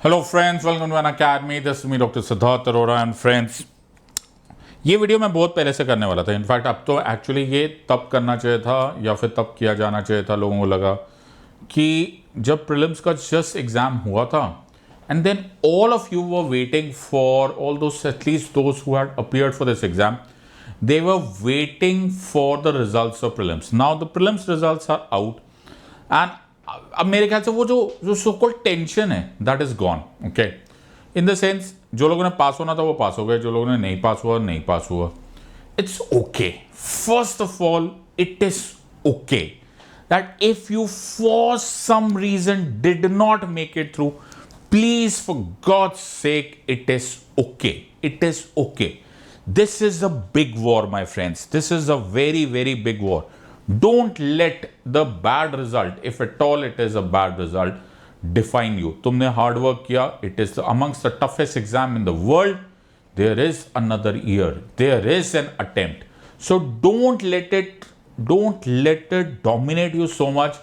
Hello friends, welcome to Unacademy. This is me doctor Siddharth Arora and friends. ये video मैं बहुत पहले से करने वाला था। इनफैक्ट अब तो एक्चुअली ये तब करना चाहिए था या फिर तब किया जाना चाहिए था। लोगों को लगा कि जब प्रीलिम्स का जस्ट एग्जाम हुआ था and then all of you were waiting for all those, at least those who had appeared for this exam, they were waiting for the results of prelims. Now the prelims results are out and अब मेरे ख्याल से वो जो so called tension है that is gone. Okay, in the sense जो लोगों ने पास होना था वो पास हो गए, जो लोगों ने नहीं पास हुआ नहीं पास हुआ। It's okay. First of all it is okay that if you for some reason did not make it through, please for god's sake it is okay, it is okay. This is a big war, my friends. This is a very, very big war. Don't let the bad result, if at all it is a bad result, define you. तुमने hard work किया. It is amongst the toughest exam in the world. There is another year. There is an attempt. So don't let it dominate you so much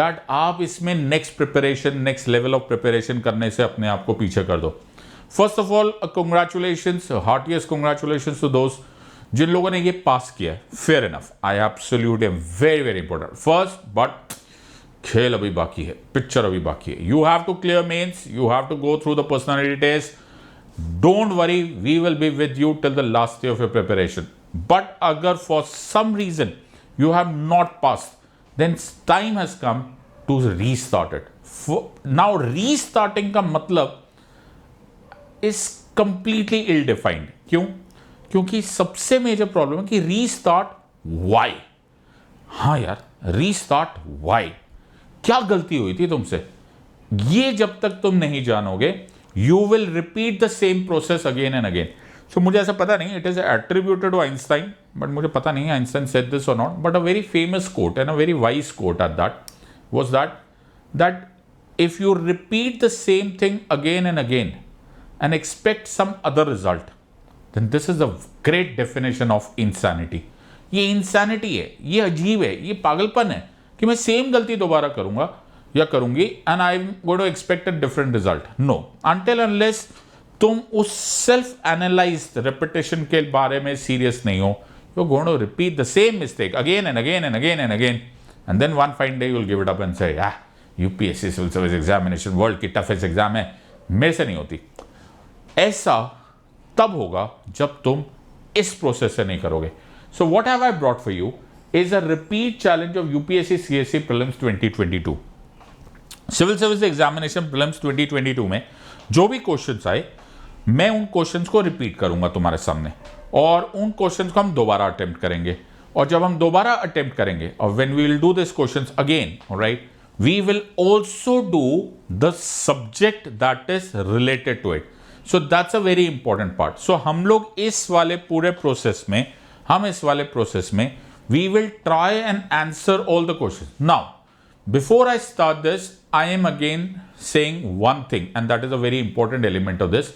that आप इसमें next preparation, next level of preparation करने से अपने आप को पीछे कर दो। First of all congratulations, heartiest congratulations to दोस्त जिन लोगों ने ये पास किया है। Fair enough, I absolutely very very important first, but खेल अभी बाकी है, पिक्चर अभी बाकी है। You have to clear mains, you have to go through the personality test. Don't worry, we will be with you till the last day of your preparation. But अगर for some reason you have not passed, then time has come to restart it. Now restarting का मतलब is completely ill defined. क्यों? क्योंकि सबसे major problem है कि restart why. हाँ यार, रीस्टार्ट व्हाई, क्या गलती हुई थी तुमसे? ये जब तक तुम नहीं जानोगे, you will repeat the same process again and again. So मुझे ऐसा पता नहीं, it is attributed to Einstein, but मुझे पता नहीं Einstein said this or not, but a very famous quote and a very wise quote at that was that if you repeat the same thing again and again and expect some other result, then this is a great definition of insanity. ये insanity है, ये अजीब है, ये पागलपन है कि मैं सेम गलती दोबारा करूंगा या करूंगी and I'm going to expect a different result. No, until unless तुम उस self analyzed repetition के बारे में serious नहीं हो, you're going to repeat the same mistake again and again and again and again, and then one fine day you'll give it up and say, UPSC Civil Service Examination world की toughest exam है, मेरे से नहीं होती। ऐसा तब होगा जब तुम इस प्रोसेस से नहीं करोगे। So what have I brought for you is a repeat challenge of UPSC CSC prelims 2022। Civil service examination prelims 2022 में जो भी क्वेश्चंस आए, मैं उन क्वेश्चंस को रिपीट करूंगा तुम्हारे सामने, और उन क्वेश्चंस को हम दोबारा अटेम्प्ट करेंगे। और जब हम दोबारा अटेम्प्ट करेंगे, और when we will do this questions again, right, we will also do the subject that is related to it. So that's a very important part. So हम लोग इस वाले पूरे प्रोसेस में we will try and answer all the question. Now before I start this, I am again saying one thing, and that is a very important element of this,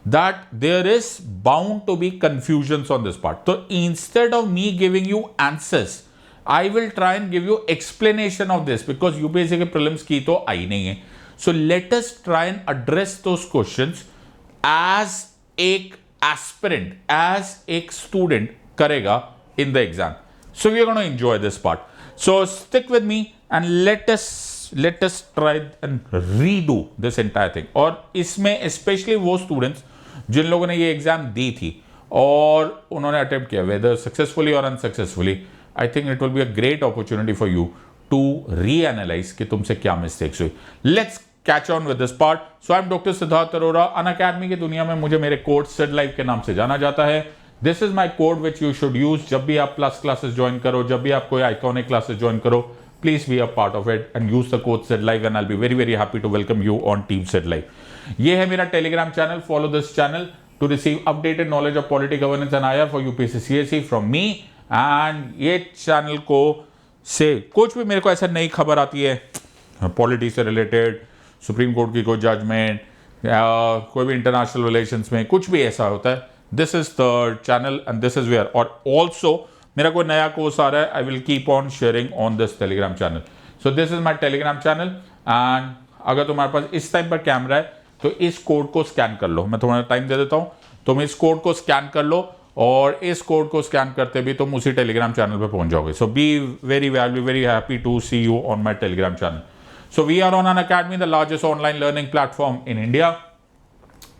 that there is bound to be confusion on this part. तो instead of me giving you answers, I will try and give you explanation of this, because UPSC के prelims की तो आई नहीं है। So let us try and address those questions as एक aspirant, as एक student करेगा in the exam. So we are going to enjoy this part. So stick with me and let us try and redo this entire thing. और इसमें especially वो students जिन लोगों ने ये exam दी थी और उन्होंने attempt किया, whether successfully or unsuccessfully, I think it will be a great opportunity for you to reanalyze कि तुमसे क्या mistakes हुई। Let's catch on with this part. So I am doctor Siddharth Arora. Unacademy की दुनिया में मुझे मेरे कोड सेड लाइफ के नाम से जाना जाता है। This is my code which you should use जब भी आप प्लस क्लासेस ज्वाइन करो, जब भी आप कोई आइकॉनिक क्लासेस ज्वाइन करो, please be a part of it and use the code said life, and I will be very very happy to welcome you on team said life. ये है मेरा telegram channel. Follow this channel to receive updated knowledge of polity, governance and IR for UPSC CSC from me. And ये channel को से कुछ भी मेरे को ऐसा नई खबर आती है पॉलिटी से रिलेटेड, सुप्रीम कोर्ट की कोई जजमेंट, कोई भी इंटरनेशनल रिलेशंस में कुछ भी ऐसा होता है, this is the channel and this is where. और ऑल्सो मेरा कोई नया कोर्स आ रहा है, I will keep on sharing on this telegram channel. So this is my Telegram channel. And अगर तुम्हारे पास इस टाइम पर कैमरा है, तो इस कोड को स्कैन कर लो, मैं थोड़ा टाइम दे देता हूं, तुम इस कोड को स्कैन कर लो और इस कोड को स्कैन करते भी तुम उसी टेलीग्राम चैनल पे पहुंच जाओगे. So be very very happy to see you on my Telegram channel. So we are on Unacademy, the largest online learning platform in India.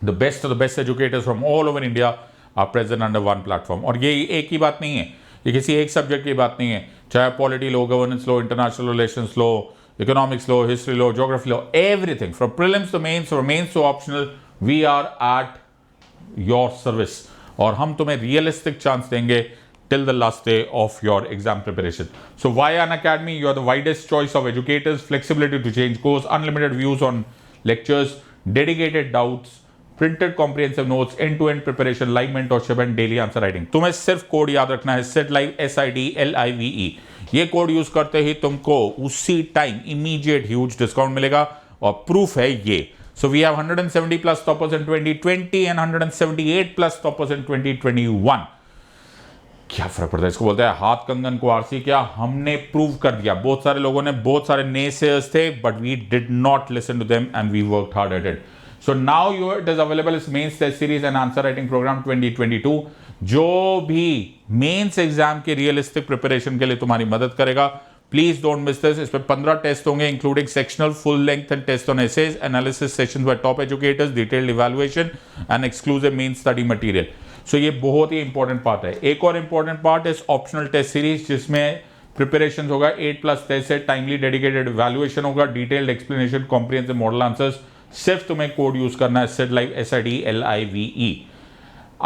The best of the best educators from all over India are present under one platform. और ये एक ही बात नहीं है, ये किसी एक subject की बात नहीं है, चाहे पॉलिटी लो, गवर्नेंस लो, इंटरनेशनल रिलेशंस लो, इकोनॉमिक्स लो, हिस्ट्री लो, ज्योग्राफी लो, everything from prelims to mains, from mains to optional, we are at your service. और हम तुम्हें रियलिस्टिक चांस देंगे till the last day of your exam preparation. So why Unacademy? You are the widest choice of educators, flexibility to change course, unlimited views on lectures, dedicated doubts, printed comprehensive notes, end-to-end preparation, live mentorship and daily answer writing. तुम्हें सिर्फ code याद रखना है, SETLIVE, SIDLIVE. ये code use करते ही तुमको उसी time immediate huge discount मिलेगा और प्रूफ है ये. So we have 170 plus toppers in 2020 and 178 plus toppers in 2021. क्या फर्क पड़ता है, इसको बोलते हैं हाथ कंगन को आरसी. क्या हमने प्रूव कर दिया. बहुत सारे लोगों ने, बहुत सारे नेसेयर्स थे, but we did not listen to them and we worked hard at it. So now you it is available is mains test series and answer writing program 2022, जो भी मेंस एग्जाम के रियलिस्टिक प्रिपरेशन के लिए तुम्हारी मदद करेगा. Please don't miss this. इस पे 15 टेस्ट होंगे, including sectional, full length and test on essays, analysis sessions by top educators, detailed evaluation and exclusive mains study material. So ये बहुत ही इंपॉर्टेंट पार्ट है. एक और इंपॉर्टेंट पार्ट इस ऑप्शनल टेस्ट सीरीज, जिसमें प्रिपरेशन होगा 8+ टेस्ट है, टाइमली डेडिकेटेड इवैल्यूएशन होगा, detailed explanation, comprehensive model answers. सिर्फ तुम्हें कोड यूज करना है, SETLIVE, SIDLIVE.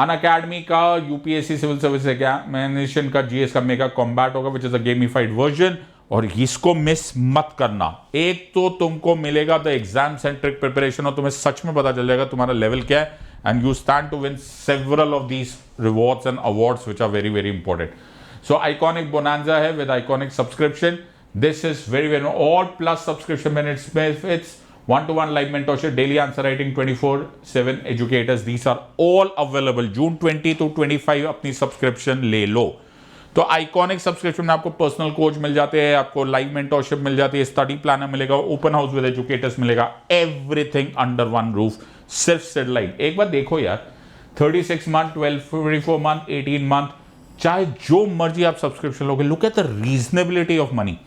अनअकैडमी का यूपीएससी सिविल सर्विस एग्जामिनेशन का जीएस का मेगा कॉम्बैट होगा, which is a gamified version. और इसको मिस मत करना. एक तो तुमको मिलेगा द एग्जाम सेंट्रिक प्रिपरेशन और तुम्हें सच में पता चल जाएगा तुम्हारा लेवल क्या है, and you stand to win several of these rewards and awards which are very very important. So iconic bonanza hai with iconic subscription. This is very all plus subscription benefits, one-to-one live mentorship, daily answer writing, 24/7 educators. These are all available. June 20 to 25 अपनी subscription ले लो. तो iconic subscription में आपको personal coach मिल जाते हैं, आपको live mentorship मिल जाती है, स्टडी प्लानर मिलेगा, ओपन हाउस विद एजुकेटर्स मिलेगा, एवरीथिंग अंडर वन रूफ. सिर्फ सेटेलाइट. एक बार देखो यार, 36 मंथ, 12, 24 मंथ, 18 मंथ, चाहे जो मर्जी आप सब्सक्रिप्शन लोगे, look at the reasonability of money.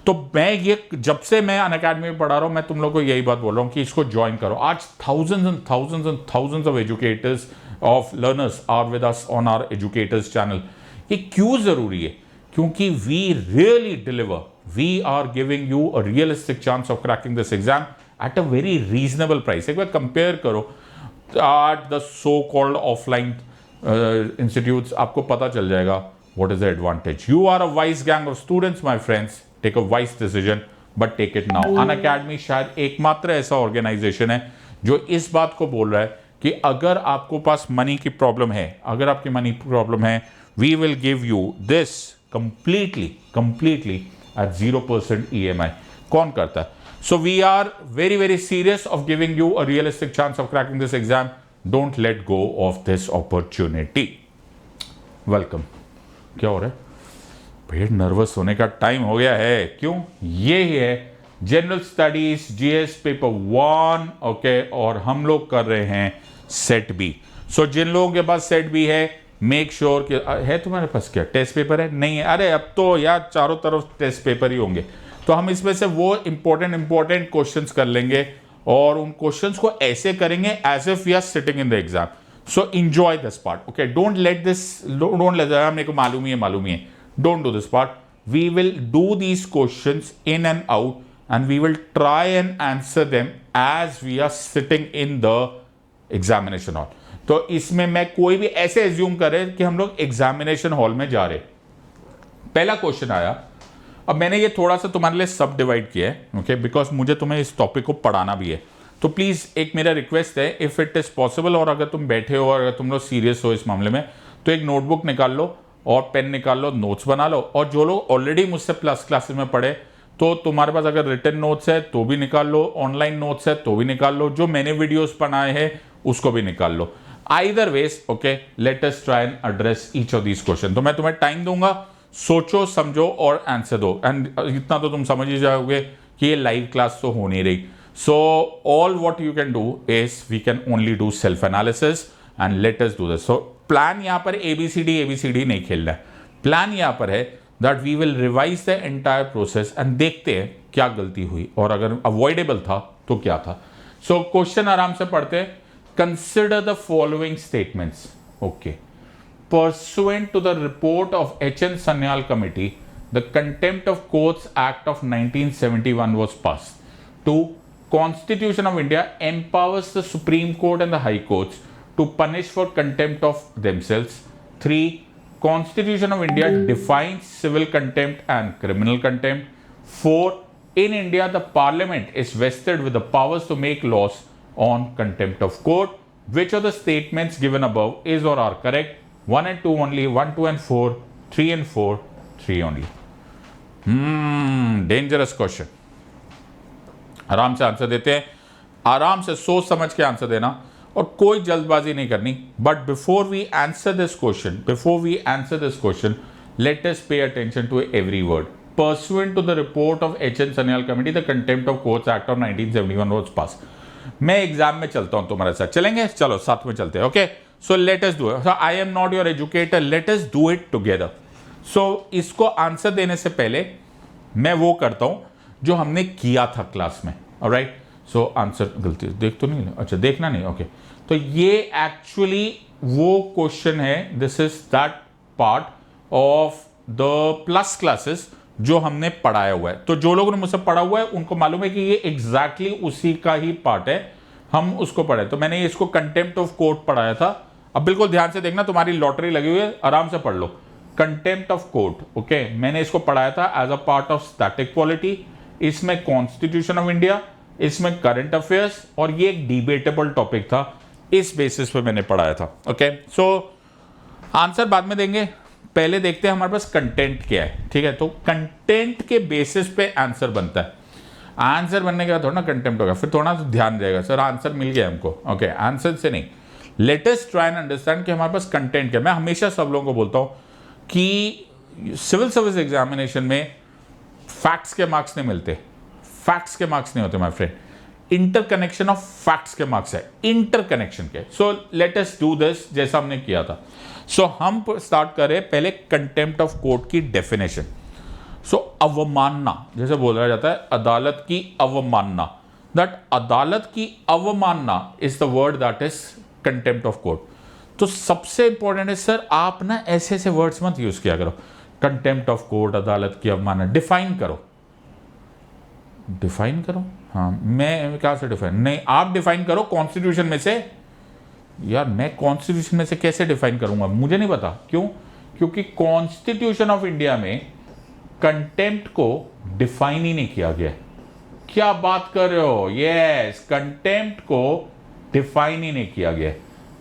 तो मैं ये, जब से मैं अनअकैडमी में पढ़ा रहा हूं, मैं तुम लोग को यही बात बोल रहा हूं कि इसको ज्वाइन करो. आज thousands and thousands and thousands of educators, of learners are with us on our educators channel. ये क्यों जरूरी है? क्योंकि we really deliver. We are giving you a realistic chance of cracking this exam at a very reasonable price. एक बार compare करो at the so called offline institutes, आपको पता चल जाएगा what is the advantage. You are a wise gang of students my friends. Take a wise decision, but take it now. Unacademy शायद एकमात्र ऐसा ऑर्गेनाइजेशन है जो इस बात को बोल रहा है कि अगर आपको पास मनी की प्रॉब्लम है, अगर आपकी मनी प्रॉब्लम है, we will give you this completely at 0% EMI. कौन करता है? So we are very serious of giving you a realistic chance of cracking this exam. Don't let go of this opportunity. Welcome. क्या हो रहा है? भैया nervous होने का टाइम हो गया है. क्यों? ये ही है general studies GS paper 1. Okay, और हम लोग कर रहे हैं सेट बी. सो जिन लोगों के पास सेट बी है, मेक श्योर कि है तुम्हारे पास क्या टेस्ट पेपर है? नहीं है? अरे अब तो यार चारों तरफ टेस्ट पेपर ही होंगे. तो हम इसमें से वो इंपॉर्टेंट क्वेश्चंस कर लेंगे और उन क्वेश्चंस को ऐसे करेंगे as if we are sitting in the exam. So enjoy this part. Okay, don't let मेरे को मालूम ही है. Don't do this part. We will do these questions in and out and we will try and answer them as we are sitting in the examination hall. तो इसमें मैं कोई भी ऐसे एज्यूम करे कि हम लोग एग्जामिनेशन हॉल में जा रहे. पहला क्वेश्चन आया. अब मैंने ये थोड़ा सा तुम्हारे लिए सब डिवाइड किया है, ओके, बिकॉज मुझे तुम्हें इस टॉपिक को पढ़ाना भी है. तो प्लीज एक मेरा रिक्वेस्ट है, इफ इट इज पॉसिबल, और अगर तुम बैठे हो और अगर तुम लोग सीरियस हो इस मामले में, तो एक नोटबुक निकाल लो और पेन निकाल लो, नोट्स बना लो. और जो लोग ऑलरेडी मुझसे प्लस क्लासेस में पढ़े, तो तुम्हारे पास अगर रिटन नोट्स है तो भी निकाल लो, ऑनलाइन नोट्स है तो भी निकाल लो, जो मैंने वीडियोस बनाए हैं उसको भी निकाल लो. Either ways, okay, let us try and address each of these questions. तो मैं तुम्हें टाइम दूंगा, सोचो, समझो और आंसर दो. एंड इतना तो तुम समझ ही जाओगे कि ये लाइव क्लास तो हो नहीं रही. So all what you can do is we can only do self analysis and let us do this. So plan यहाँ पर ABCD नहीं खेलना है. प्लान यहाँ पर है that we will revise the entire process and देखते हैं क्या गलती हुई और अगर अवॉइडेबल था तो क्या था. सो क्वेश्चन आराम से पढ़ते हैं. Consider the following statements. Okay. Pursuant to the report of H.N. Sanyal Committee, the Contempt of Courts Act of 1971 was passed. 2. Constitution of India empowers the Supreme Court and the High Courts to punish for contempt of themselves. 3. Constitution of India defines civil contempt and criminal contempt. 4. In India, the Parliament is vested with the powers to make laws on contempt of court. Which of the statements given above is or are correct? 1 and 2 only, 1, 2 and 4, 3 and 4, 3 only. Dangerous question. आराम से answer देते हैं. आराम से सोच समझ के answer देना और कोई जल्दबाजी नहीं करनी. But before we answer this question, let us pay attention to every word. Pursuant to the report of H.N. Sanyal Committee, the Contempt of Courts Act of 1971 was passed. मैं एग्जाम में चलता हूं तुम्हारे साथ. चलेंगे? चलो साथ में चलते हैं. Okay. So let us do it. So I am not your educator. Let us do it together. So इसको आंसर देने से पहले मैं वो करता हूं जो हमने किया था क्लास में. Alright? So आंसर गलती देख तो नहीं. अच्छा देखना नहीं. ओके. तो ये एक्चुअली वो क्वेश्चन है. This is that part of the plus classes जो हमने पढ़ाया हुआ है. तो जो लोगों ने मुझसे पढ़ा हुआ है उनको मालूम है कि ये एग्जैक्टली उसी का ही पार्ट है. हम उसको पढ़े. तो मैंने इसको कंटेम्प्ट ऑफ कोर्ट पढ़ाया था. अब बिल्कुल ध्यान से देखना, तुम्हारी लॉटरी लगी हुई है. आराम से पढ़ लो. Contempt of court. ओके. मैंने इसको पढ़ाया था as a part of static polity. इसमें कॉन्स्टिट्यूशन ऑफ इंडिया, इसमें करंट अफेयर्स और ये एक डिबेटेबल टॉपिक था. इस बेसिस पे मैंने पढ़ाया था. ओके. सो आंसर बाद में देंगे. पहले देखते हैं हमारे पास कंटेंट क्या है. ठीक है. तो कंटेंट के बेसिस पे आंसर बनता है. आंसर बनने के बाद थोड़ा ना कंटेम्प्ट होगा. फिर थोड़ा ध्यान रहेगा सर आंसर मिल गया हमको. ओके. आंसर से नहीं. Late us try and understand कि हमारे पास कंटेंट क्या. मैं हमेशा सब लोगों को बोलता हूं कि सिविल सर्विस एग्जामिनेशन में फैक्ट्स के मार्क्स नहीं मिलते. फैक्ट्स के मार्क्स नहीं होते my friend. Interconnection of facts के मार्क्स है. इंटरकनेक्शन के. सो लेट अस डू दिस जैसा हमने किया था. सो हम स्टार्ट करें पहले कंटेम्प्ट ऑफ कोर्ट की डेफिनेशन. सो अवमानना जैसे बोला जाता है, अदालत की अवमानना. दैट अदालत की अवमानना is the word that is contempt of court. तो सबसे इंपॉर्टेंट है सर आप ना ऐसे ऐसे वर्ड्स मत यूज किया करो. कंटेम्प्ट ऑफ कोर्ट, अदालत की अवमानना. डिफाइन करो. डिफाइन करो. हाँ मैं क्या से डिफाइन नहीं, आप डिफाइन करो कॉन्स्टिट्यूशन में से. यार मैं कॉन्स्टिट्यूशन में से कैसे डिफाइन करूंगा, मुझे नहीं पता. क्यों? क्योंकि कॉन्स्टिट्यूशन ऑफ इंडिया में कंटेम्प्ट को डिफाइन ही नहीं किया गया. क्या बात कर रहे हो? यस, कंटेम्प्ट को डिफाइन ही नहीं किया गया.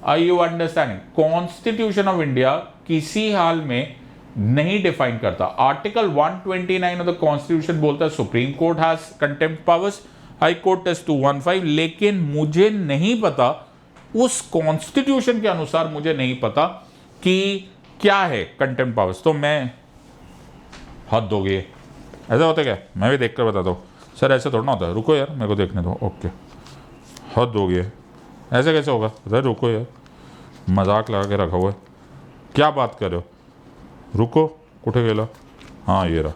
Are you understanding? Constitution of India किसी हाल में नहीं डिफाइन करता. आर्टिकल 129 ऑफ द कॉन्स्टिट्यूशन बोलता है supreme court has contempt powers, high court test 215. लेकिन मुझे नहीं पता, उस कॉन्स्टिट्यूशन के अनुसार मुझे नहीं पता कि क्या है कंटेम्प्ट पावर्स. तो मैं हद हो गई. ऐसा होता है क्या? मैं भी देखकर बताता हूँ. सर ऐसे थोड़ा ना होता है. रुको यार मेरे को देखने दो. ओके. हद हो गई. ऐसे कैसे होगा? अरे रुको यार, मजाक लगा के रखा हुआ है. क्या बात कर रहे हो? रुको. कुठे गेला? हाँ ये रहा.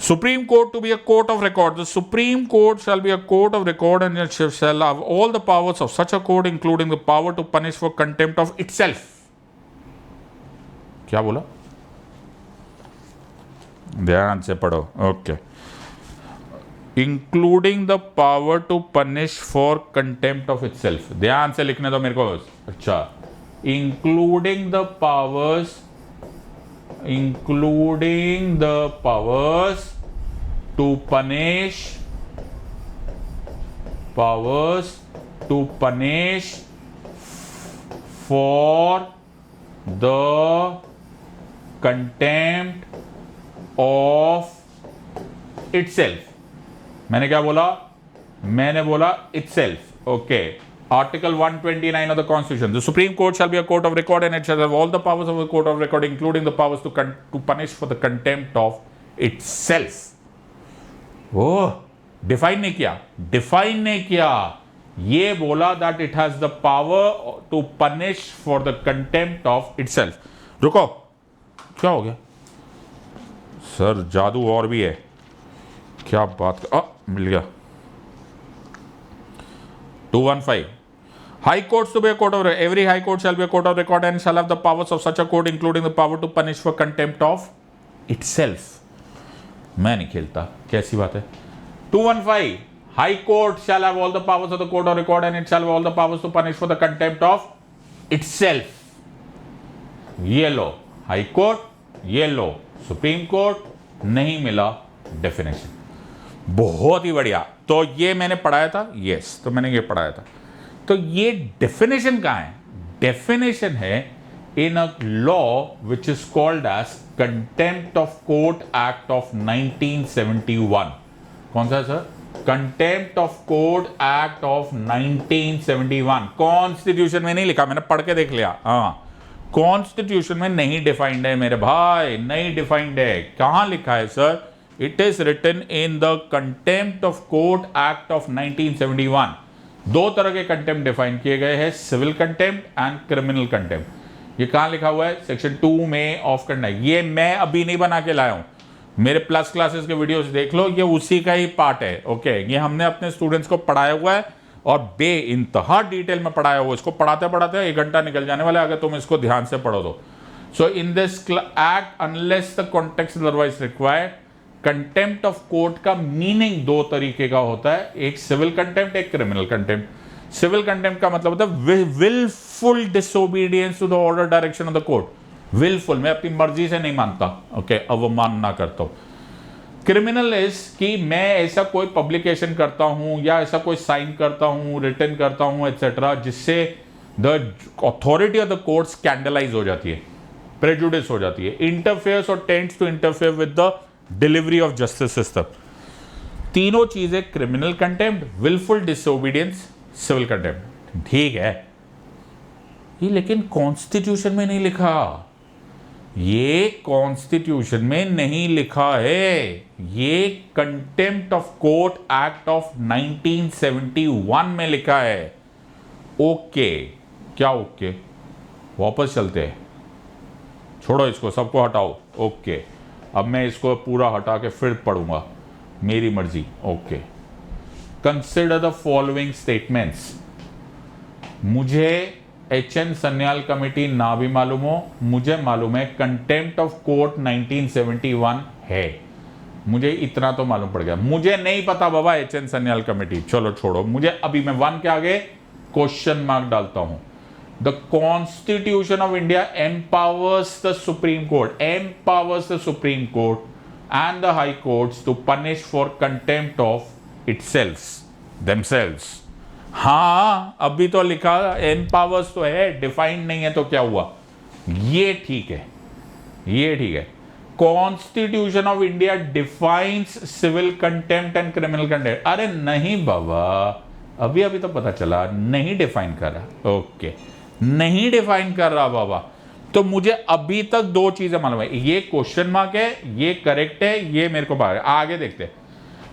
Supreme Court to be a court of record. The Supreme Court shall be a court of record and it shall have all the powers of such a court, including the power to punish for contempt of itself. क्या बोला? ध्यान से पढ़ो. Okay. Including the power to punish for contempt of itself. ध्यान से लिखने दो मेरे को. अच्छा. Including the powers to punish for the contempt of itself. मैंने क्या बोला? मैंने बोला itself. Okay. Article 129 of the Constitution. The Supreme Court shall be a court of record and it shall have all the powers of a court of record, including the powers to punish for the contempt of itself. Oh, define नहीं किया, define नहीं किया, ये बोला that it has the power to punish for the contempt of itself. रुको, क्या हो गया सर? जादू और भी है, क्या बात मिल गया। 215 High courts to be a court of every high court shall be a court of record and shall have the powers of such a court including the power to punish for contempt of itself। मैं नहीं खेलता, कैसी बात है? 215 High court shall have all the powers of the court of record and it shall have all the powers to punish for the contempt of itself। ये लो high court, ये लो supreme court, नहीं मिला डेफिनेशन। बहुत ही बढ़िया। तो ये मैंने पढ़ाया था, यस, तो मैंने ये पढ़ाया था। तो ये डेफिनेशन कहाँ है? डेफिनेशन है in a law which is called as contempt of court act of 1971। कौन सा है sir? Contempt of court act of 1971। Constitution में नहीं लिखा, मैंने पढ़ के देख लिया। हाँ, कॉन्स्टिट्यूशन में नहीं डिफाइंड है मेरे भाई, नहीं डिफाइंड है। कहां लिखा है sir? It is written in the contempt of court act of 1971। दो तरह के कंटेम्प्ट डिफाइन किए गए हैं, civil contempt and criminal contempt. ये कहां लिखा हुआ है? सेक्शन 2 में ऑफ कंडक्ट। ये मैं अभी नहीं बना के लाया हूं, मेरे प्लस क्लासेस के वीडियोस देख लो, ये उसी का ही पार्ट है। ओके, ये हमने अपने स्टूडेंट्स को पढ़ाया हुआ है और बे इंतहा डिटेल में पढ़ाया हुआ। इसको पढ़ाते पढ़ाते 1 घंटा निकल जाने वाला है अगर तुम इसको ध्यान से पढ़ो तो। So in this act unless the context otherwise required, contempt of court का मीनिंग 2 तरीके का होता है, एक सिविल कंटेम्प्ट, एक क्रिमिनल कंटेम्प्ट। सिविल कंटेम्प्ट का मतलब होता है wilful disobedience to the order direction of the court. Wilful, मैं अपनी मर्जी से नहीं मानता, ओके, अवमानना करता हूं। क्रिमिनल इज कि मैं ऐसा कोई पब्लिकेशन करता हूं या ऐसा कोई साइन करता हूं, रिटर्न करता हूं एटसेट्रा, जिससे the authority of the court scandalise हो जाती है, प्रेजुडिस हो जाती है, इंटरफेयर्स और tends to interfere with the delivery of justice system. तीनों चीजें criminal contempt, wilful disobedience, civil contempt. ठीक है, ये लेकिन कॉन्स्टिट्यूशन में नहीं लिखा, ये कॉन्स्टिट्यूशन में नहीं लिखा है, ये contempt of court act of 1971 में लिखा है। ओके, क्या ओके? वापस चलते हैं, छोड़ो इसको, सबको हटाओ। ओके, अब मैं इसको पूरा हटा के फिर पढ़ूंगा, मेरी मर्जी। Okay, consider the following statements. मुझे HN सन्याल कमेटी ना भी मालूम हो, मुझे मालूम है कंटेम्प्ट ऑफ कोर्ट 1971 है, मुझे इतना तो मालूम पड़ गया। मुझे नहीं पता बाबा HN सन्याल कमेटी, चलो छोड़ो, मुझे अभी मैं 1 के आगे क्वेश्चन मार्क डालता हूं। The constitution of India empowers the supreme court, empowers the supreme court and the high courts to punish for contempt of itself themselves. हाँ, अभी तो लिखा एम्पावर्स तो है, डिफाइंड नहीं है, तो क्या हुआ? ये ठीक है, ये ठीक है। Constitution of India defines civil contempt and criminal contempt. अरे नहीं बाबा, अभी अभी तो पता चला नहीं डिफाइन कर रहा। ओके, नहीं डिफाइन कर रहा बाबा। तो मुझे अभी तक 2 चीजें मालूम है, ये क्वेश्चन मार्क है, ये करेक्ट है, ये मेरे को आगे देखते हैं।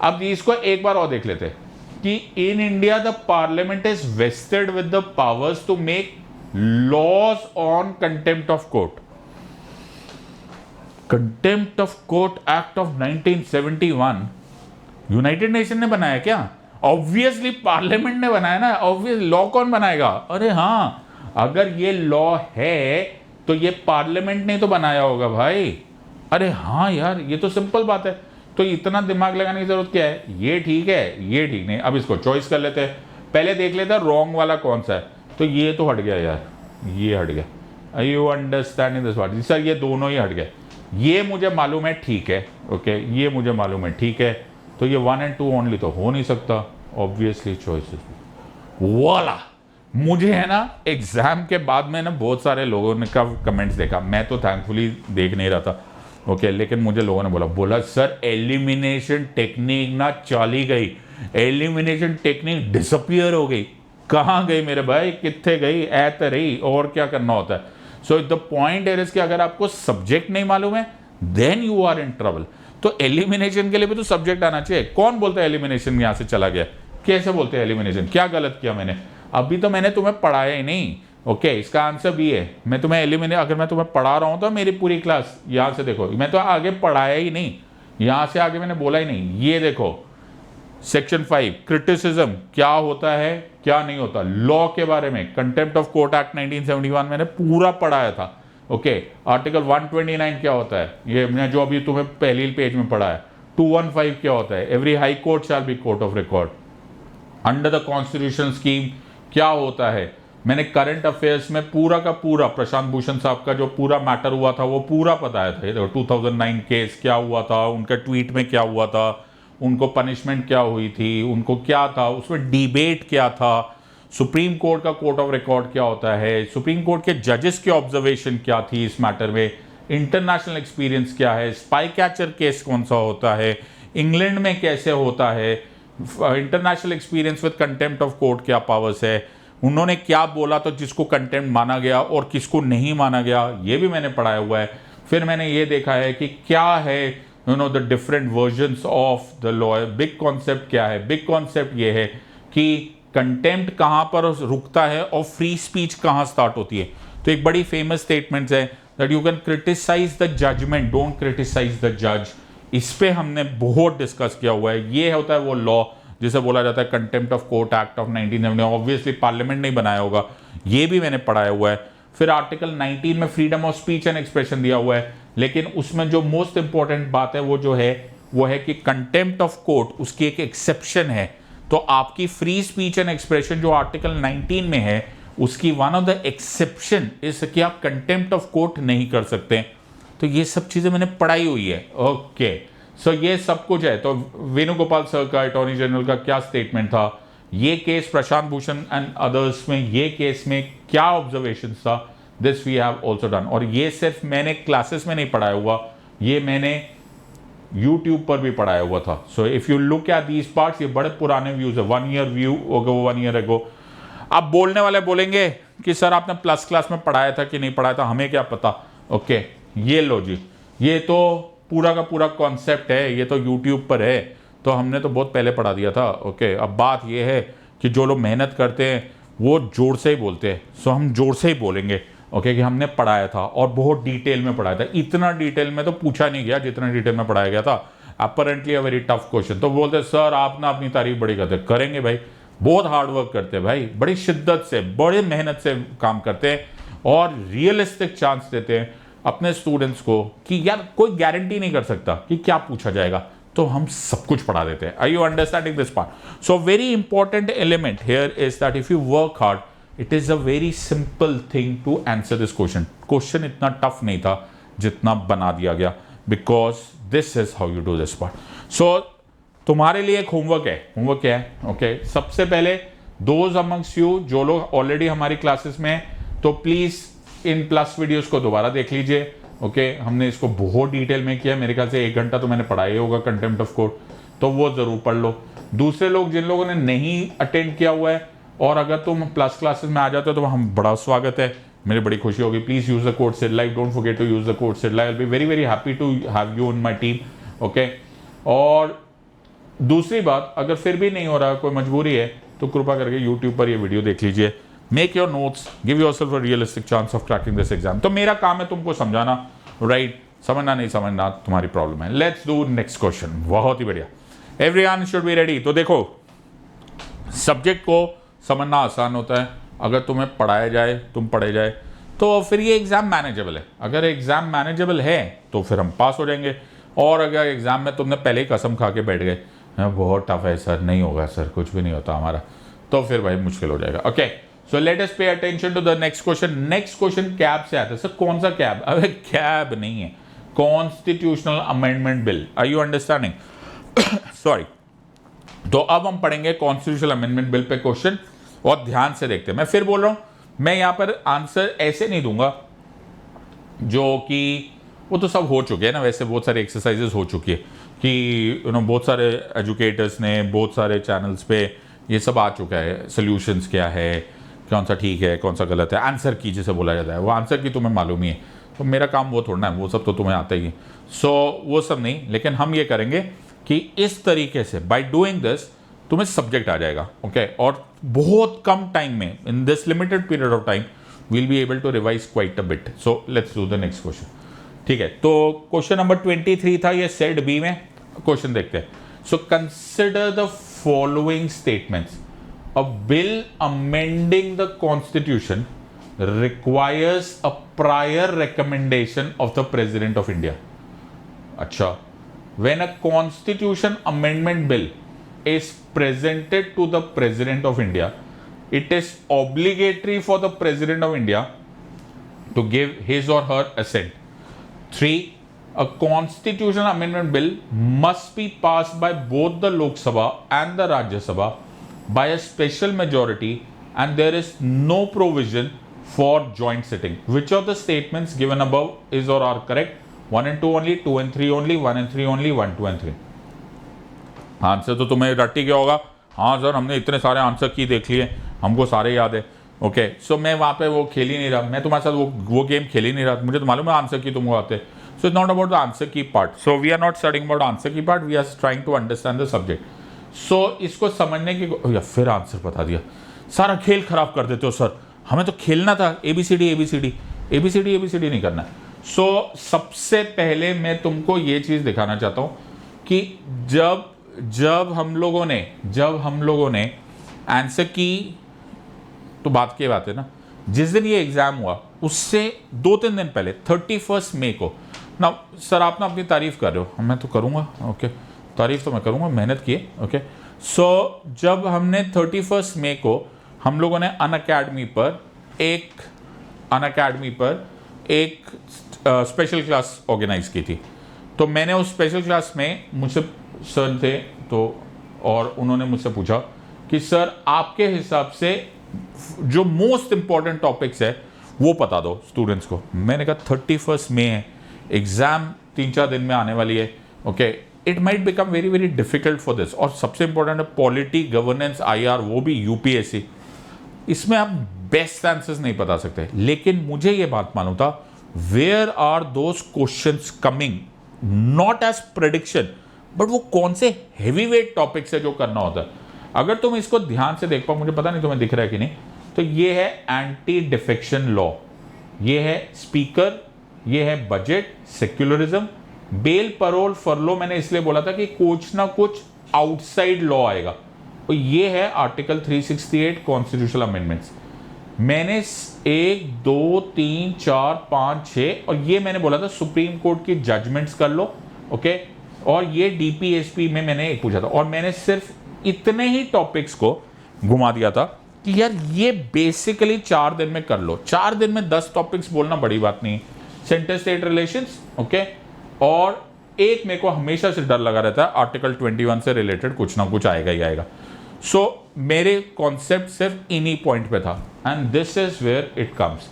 अब इसको एक बार और देख लेते हैं कि in India the parliament is vested with the powers to make laws on contempt of court. Contempt of court act of 1971 united nation ने बनाया क्या? ऑब्वियसली पार्लियामेंट ने बनाया ना। ऑब्वियस लॉ कौन बनाएगा? अरे हाँ, अगर ये लॉ है तो ये पार्लियामेंट ने तो बनाया होगा भाई। अरे हाँ यार, ये तो सिंपल बात है, तो इतना दिमाग लगाने की जरूरत क्या है? ये ठीक है, ये ठीक नहीं। अब इसको चॉइस कर लेते हैं, पहले देख लेते हैं रॉन्ग वाला कौन सा है। तो ये तो हट गया यार, ये हट गया। You understanding this word? Sir ये दोनों ही हट गए। ये मुझे मालूम है, ठीक है, ओके, ये मुझे मालूम है, ठीक है। तो ये 1 और 2 ओनली तो हो नहीं सकता, ऑब्वियसली चॉइसेस वाला। मुझे है ना एग्जाम के बाद में ना बहुत सारे लोगों ने का कमेंट्स देखा, मैं तो थैंकफुली देख नहीं रहा था, ओके, लेकिन मुझे लोगों ने बोला सर एलिमिनेशन टेक्निक ना चली गई, एलिमिनेशन टेक्निक डिसअपियर हो गई। कहाँ गई मेरे भाई, कितने गई? ऐसे रही, और क्या करना होता है। सो द पॉइंट इज कि अगर आपको सब्जेक्ट नहीं मालूम है then you are in trouble. तो एलिमिनेशन के लिए भी तो सब्जेक्ट आना चाहिए। कौन बोलता है एलिमिनेशन यहाँ से चला गया? कैसे बोलते हैं एलिमिनेशन? क्या गलत किया मैंने? अभी तो मैंने तुम्हें पढ़ाया ही नहीं। ओके, इसका आंसर बी है। मैं तुम्हें अगर मैं तुम्हें पढ़ा रहा हूं तो मेरी पूरी क्लास यहां से देखो, मैं तो आगे पढ़ाया ही नहीं, यहां से आगे मैंने बोला ही नहीं। ये देखो सेक्शन 5 क्रिटिसिज्म क्या होता है क्या नहीं होता, लॉ के बारे में, कंटेम्प्ट ऑफ कोर्ट एक्ट 1971 मैंने पूरा पढ़ाया था। ओके, आर्टिकल 129 क्या होता है, ये मैंने जो अभी तुम्हें पहली पेज में पढ़ा है। 215 क्या होता है, every high court shall be court of record under the constitution scheme क्या होता है। मैंने करंट अफेयर्स में पूरा का पूरा प्रशांत भूषण साहब का जो पूरा मैटर हुआ था वो पूरा बताया था। ये देखो 2009 केस क्या हुआ था, उनका ट्वीट में क्या हुआ था, उनको पनिशमेंट क्या हुई थी, उनको क्या था, उसमें डिबेट क्या था, सुप्रीम कोर्ट का कोर्ट ऑफ रिकॉर्ड क्या होता है, सुप्रीम कोर्ट के जजेस की ऑब्जर्वेशन क्या थी इस मैटर में, इंटरनेशनल एक्सपीरियंस क्या है, स्पाई कैचर केस कौन सा होता है, इंग्लैंड में कैसे होता है, international experience with contempt of court क्या पावर्स है, उन्होंने क्या बोला तो जिसको कंटेम्प्ट माना गया और किसको नहीं माना गया, ये भी मैंने पढ़ाया हुआ है। फिर मैंने ये देखा है कि क्या है the different versions of the law. Big concept क्या है? बिग कॉन्सेप्ट ये है कि कंटेम्प्ट कहाँ पर रुकता है और फ्री स्पीच कहाँ स्टार्ट होती है। तो एक बड़ी फेमस स्टेटमेंट है that you can criticise the judgement, don't criticise the जज। इस पे हमने बहुत डिस्कस किया हुआ है। ये होता है वो लॉ जिसे बोला जाता है contempt of court act of 1970। Obviously parliament नहीं बनाया होगा, ये भी मैंने पढ़ाया हुआ है। फिर आर्टिकल 19 में freedom of speech and expression दिया हुआ है, लेकिन उसमें जो मोस्ट इंपॉर्टेंट बात है वो है कि कंटेम्प्ट ऑफ कोर्ट उसकी एक एक्सेप्शन है। तो आपकी फ्री स्पीच एंड एक्सप्रेशन जो आर्टिकल 19 में है उसकी वन ऑफ द एक्सेप्शन इस कि आप कंटेम्प्ट ऑफ कोर्ट नहीं कर सकते। तो ये सब चीजें मैंने पढ़ाई हुई है। ओके, सो ये सब कुछ है। तो वेणुगोपाल सर का, अटॉर्नी जनरल का क्या स्टेटमेंट था, ये case Prashant Bhushan and others में, ये केस में क्या ऑब्जर्वेशन था, this we have also done. और ये सिर्फ मैंने क्लासेस में नहीं पढ़ाया हुआ, ये मैंने यूट्यूब पर भी पढ़ाया हुआ था। So if you look at these parts, ये बड़े पुराने व्यूज है, 1 ईयर व्यू होगा, 1 ईयर अगो। अब बोलने वाले बोलेंगे कि सर आपने प्लस क्लास में पढ़ाया था कि नहीं पढ़ाया था, हमें क्या पता। ओके, ये लो जी, ये तो पूरा का पूरा कॉन्सेप्ट है, ये तो यूट्यूब पर है, तो हमने तो बहुत पहले पढ़ा दिया था। ओके, अब बात ये है कि जो लोग मेहनत करते हैं वो जोर से ही बोलते हैं, सो हम जोर से ही बोलेंगे ओके कि हमने पढ़ाया था और बहुत डिटेल में पढ़ाया था। इतना डिटेल में तो पूछा नहीं गया जितना डिटेल में पढ़ाया गया था। Apparently a very tough question. तो बोलते सर आप ना अपनी तारीफ बड़ी करते, करेंगे भाई, बहुत हार्ड वर्क करते हैं भाई, बड़ी शिद्दत से बड़े मेहनत से काम करते हैं और रियलिस्टिक चांस देते हैं अपने स्टूडेंट्स को कि यार कोई गारंटी नहीं कर सकता कि क्या पूछा जाएगा, तो हम सब कुछ पढ़ा देते हैं। Are you understanding this part? So very important element here is that if you work hard it is a very simple thing to answer this question. Question इतना टफ नहीं था जितना बना दिया गया, because this is how you do this part. So तुम्हारे लिए एक होमवर्क है। होमवर्क क्या है? ओके, सबसे पहले दोज अमंग्स यू जो लोग ऑलरेडी हमारी क्लासेस में हैं, तो प्लीज इन प्लस वीडियोस को दोबारा देख लीजिए। ओके, हमने इसको बहुत डिटेल में किया, मेरे ख्याल से 1 घंटा तो मैंने पढ़ाया होगा कंटेम्प्ट ऑफ कोर्ट, तो वो जरूर पढ़ लो। दूसरे लोग जिन लोगों ने नहीं अटेंड किया हुआ है और अगर तुम प्लस क्लासेस में आ जाते हो तो हम बड़ा स्वागत है, मेरी बड़ी खुशी होगी। Please use the code SIDLIVE, don't forget to use the code SIDLIVE, I will be very very happy to have you in my team. Okay, और दूसरी बात, अगर फिर भी नहीं हो रहा, कोई मजबूरी है, तो कृपा करके यूट्यूब पर ये वीडियो देख लीजिए। Make your notes, give yourself a realistic chance of cracking this exam. तो मेरा काम है तुमको समझाना, राइट? समझना नहीं समझना तुम्हारी प्रॉब्लम है। Let's do next question. बहुत ही बढ़िया, एवरीवन शुड बी रेडी। तो देखो, सब्जेक्ट को समझना आसान होता है अगर तुम्हें पढ़ाया जाए, तुम पढ़े जाए, तो फिर ये एग्जाम मैनेजेबल है। अगर एग्जाम मैनेजेबल है तो फिर हम पास हो जाएंगे, और अगर एग्जाम में तुमने पहले ही कसम खा के बैठ गए बहुत टफ है सर, नहीं होगा सर, कुछ भी नहीं होता हमारा, तो फिर भाई मुश्किल हो जाएगा। Okay, so let us pay attention to the next question. Next question CAB से आता है। सर कौन सा कैब? अबे कैब नहीं है, constitutional amendment bill. Are you understanding? Sorry. तो अब हम पढ़ेंगे कॉन्स्टिट्यूशनल अमेंडमेंट बिल पे क्वेश्चन, और ध्यान से देखते हैं। मैं फिर बोल रहा हूं, मैं यहां पर आंसर ऐसे नहीं दूंगा जो कि वो तो सब हो चुके हैं ना, वैसे बहुत सारे एक्सरसाइजेस हो चुकी है कि बहुत सारे एजुकेटर्स ने बहुत सारे चैनल्स पे ये सब आ चुका है। सोल्यूशंस क्या है, कौन सा ठीक है, कौन सा गलत है, आंसर की जिसे बोला जाता है, वो आंसर की तुम्हें मालूम ही है। तो मेरा काम वो थोड़ा है, वो सब तो तुम्हें आता ही है। सो वो सब नहीं, लेकिन हम ये करेंगे कि इस तरीके से बाय डूइंग दिस तुम्हें सब्जेक्ट आ जाएगा, ओके और बहुत कम टाइम में, in this limited period of time we'll be able to revise quite a bit. So let's do the next question. ठीक है, तो क्वेश्चन नंबर 23 था, ये सेट बी में क्वेश्चन देखते हैं. So consider the following statements. A bill amending the constitution requires a prior recommendation of the president of India. अच्छा, when a constitution amendment bill is presented to the president of India, it is obligatory for the president of India to give his or her assent. 3. A constitutional amendment bill must be passed by both the Lok Sabha and the Rajya Sabha by a special majority, and there is no provision for joint sitting. Which of the statements given above is or are correct? 1 and 2 only, 2 and 3 only, 1 and 3 only, 1, 2 and 3. Answer तो तुम्हें रट्टी क्या होगा? हाँ sir, हमने इतने सारे answer की देख लिए, हमको सारे याद है. ओके, सो मैं वहाँ पे वो खेल ही नहीं रहा, मैं तुम्हारे साथ वो गेम खेल ही नहीं रहा. मुझे तो मालूम है आंसर की तुमको आते. So it's not about the answer key part. So we are not studying about answer key part, we are trying to understand the subject. So इसको समझने की, या फिर आंसर बता दिया, सारा खेल खराब कर देते हो सर. हमें तो खेलना था ABCD ABCD ABCD ABCD नहीं करना. सो सबसे पहले मैं तुमको ये चीज़ दिखाना चाहता हूँ कि जब हम लोगों ने आंसर की, तो बात की बात है ना, जिस दिन ये एग्जाम हुआ उससे 2-3 दिन पहले 31 मई को ना, सर आप ना अपनी तारीफ कर रहे हो, मैं तो करूँगा. ओके, तारीफ तो मैं करूँगा, मेहनत किए. ओके, सो जब हमने 31 मई को हम लोगों ने अनअकैडमी पर एक स्पेशल क्लास ऑर्गेनाइज की थी. तो मैंने उस स्पेशल क्लास में, मुझसे सर थे तो, और उन्होंने मुझसे पूछा कि सर आपके हिसाब से जो मोस्ट इंपॉर्टेंट टॉपिक्स है वो बता दो स्टूडेंट्स को. मैंने कहा 31 मई है, एग्जाम 3-4 दिन में आने वाली है. Okay, it might become very very difficult for this. और सबसे इंपॉर्टेंट है पॉलिटी, गवर्नेंस, IR, वो भी UPSC. इसमें आप बेस्ट आंसर्स नहीं बता सकते, लेकिन मुझे ये बात मालूम था where are those questions coming, not as prediction, but वो कौन से हैवी वेट टॉपिक्स है जो करना होता है. अगर तुम इसको ध्यान से देख पाओ, मुझे पता नहीं तुम्हें दिख रहा है कि नहीं, तो ये है एंटी डिफेक्शन लॉ, ये है स्पीकर, ये है budget, secularism, bail, parole, furlough. मैंने इसलिए बोला था कि कुछ ना कुछ आउटसाइड लॉ आएगा. और ये है आर्टिकल 368 कॉन्स्टिट्यूशनल अमेंडमेंट्स. मैंने 1 2 3 4 5 6, और ये मैंने बोला था सुप्रीम कोर्ट की जजमेंट्स कर लो. ओके, और ये DPSP में मैंने एक पूछा था, और मैंने सिर्फ इतने ही टॉपिक्स को घुमा दिया था कि यार ये बेसिकली 4 दिन में कर लो. 4 दिन में 10 टॉपिक्स बोलना बड़ी बात नहीं. सेंटर स्टेट रिलेशंस, ओके, और एक मेरे को हमेशा से डर लगा रहता है आर्टिकल 21 से रिलेटेड कुछ ना कुछ आएगा ही आएगा. सो मेरे कॉन्सेप्ट सिर्फ इन्हीं पॉइंट पे था, and this is where it comes.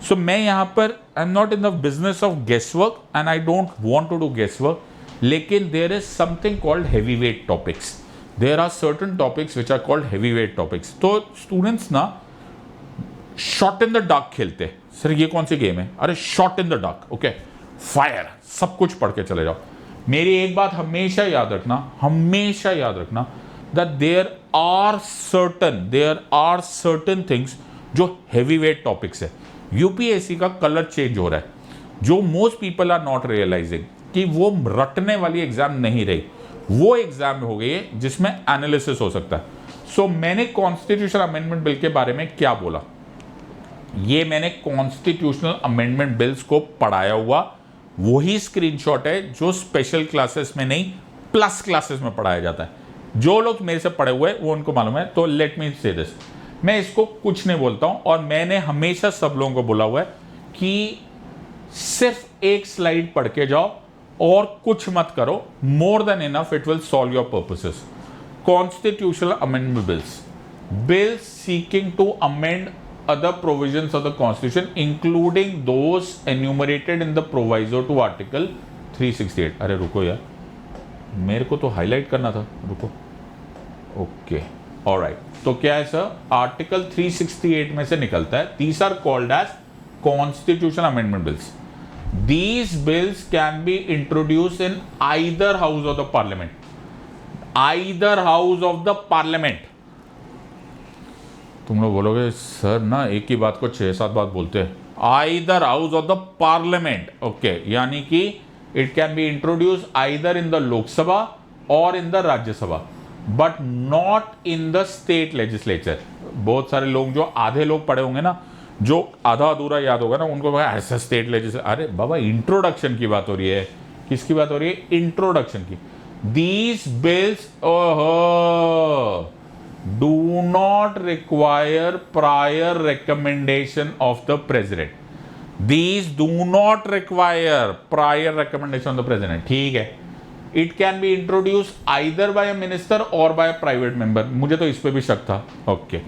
So मैं यहाँ पर, I am not in the business of guess work and I don't want to do guess work, लेकिन there is something called heavy weight topics. There are certain topics which are called heavy weight topics. तो students ना shot in the dark खेलते हैं. Sir ये कौन सी game है? अरे shot in the dark. Okay, fire, सब कुछ पढ़ के चले जाओ. मेरी एक बात हमेशा याद रखना that there are certain things जो heavy weight topics है. UPSC का कलर चेंज हो रहा है, जो most people are not realizing कि वो रटने वाली एग्जाम नहीं रही, वो एग्जाम हो गई है जिसमें एनालिसिस हो सकता है. सो मैंने कॉन्स्टिट्यूशनल अमेंडमेंट बिल के बारे में क्या बोला, ये मैंने कॉन्स्टिट्यूशनल अमेंडमेंट बिल्स को पढ़ाया हुआ वही स्क्रीनशॉट है जो स्पेशल क्लासेस में नहीं, प्लस क्लासेस में पढ़ाया जाता है. जो लोग मेरे से पढ़े हुए वो उनको मालूम है. तो लेट मी से दिस, मैं इसको कुछ नहीं बोलता हूं, और मैंने हमेशा सब लोगों को बोला हुआ है कि सिर्फ एक स्लाइड पढ़ के जाओ और कुछ मत करो. More than enough, it will solve your purposes. Constitutional amendment bills seeking to amend other provisions of the constitution including those enumerated in the proviso to article 368. अरे रुको यार, मेरे को तो हाईलाइट करना था, रुको. Okay, alright. तो क्या है सर, आर्टिकल 368 में से निकलता है. These are called as constitutional amendment bills. These bills can be introduced in either house of the parliament. Either house of the parliament. तुम लोग बोलोगे सर ना एक ही बात को 6-7 बार बोलते हैं. Either house of the parliament. Okay, यानी कि it can be introduced either in the Lok Sabha or in the Rajya Sabha, but not in the state legislature. बहुत सारे लोग जो आधे लोग पढ़े होंगे ना, जो आधा अधूरा याद होगा ना, उनको ऐसा स्टेट लेजिस्लेचर. अरे बाबा इंट्रोडक्शन की बात हो रही है. किसकी बात हो रही है? इंट्रोडक्शन की. These bills do not require prior recommendation of the president. These do not require prior recommendation of the president. ठीक है. It can be introduced either by a minister or by a private member. मुझे तो इस पे भी शक था. Okay.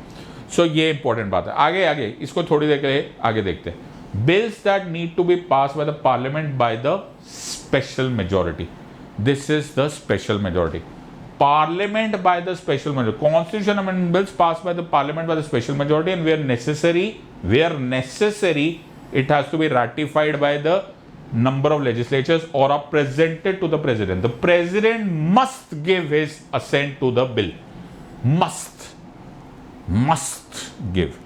So ये इंपॉर्टेंट बात है. आगे इसको थोड़ी देर के लिए आगे देखते हैं. Bills that need to be passed by the parliament by the special majority. This is the special majority. Parliament by the special majority. Constitution amendment bills passed by the parliament by the special majority, and where necessary, it has to be ratified by the number of legislatures or are presented to the president. The president must give his assent to the bill. Must give.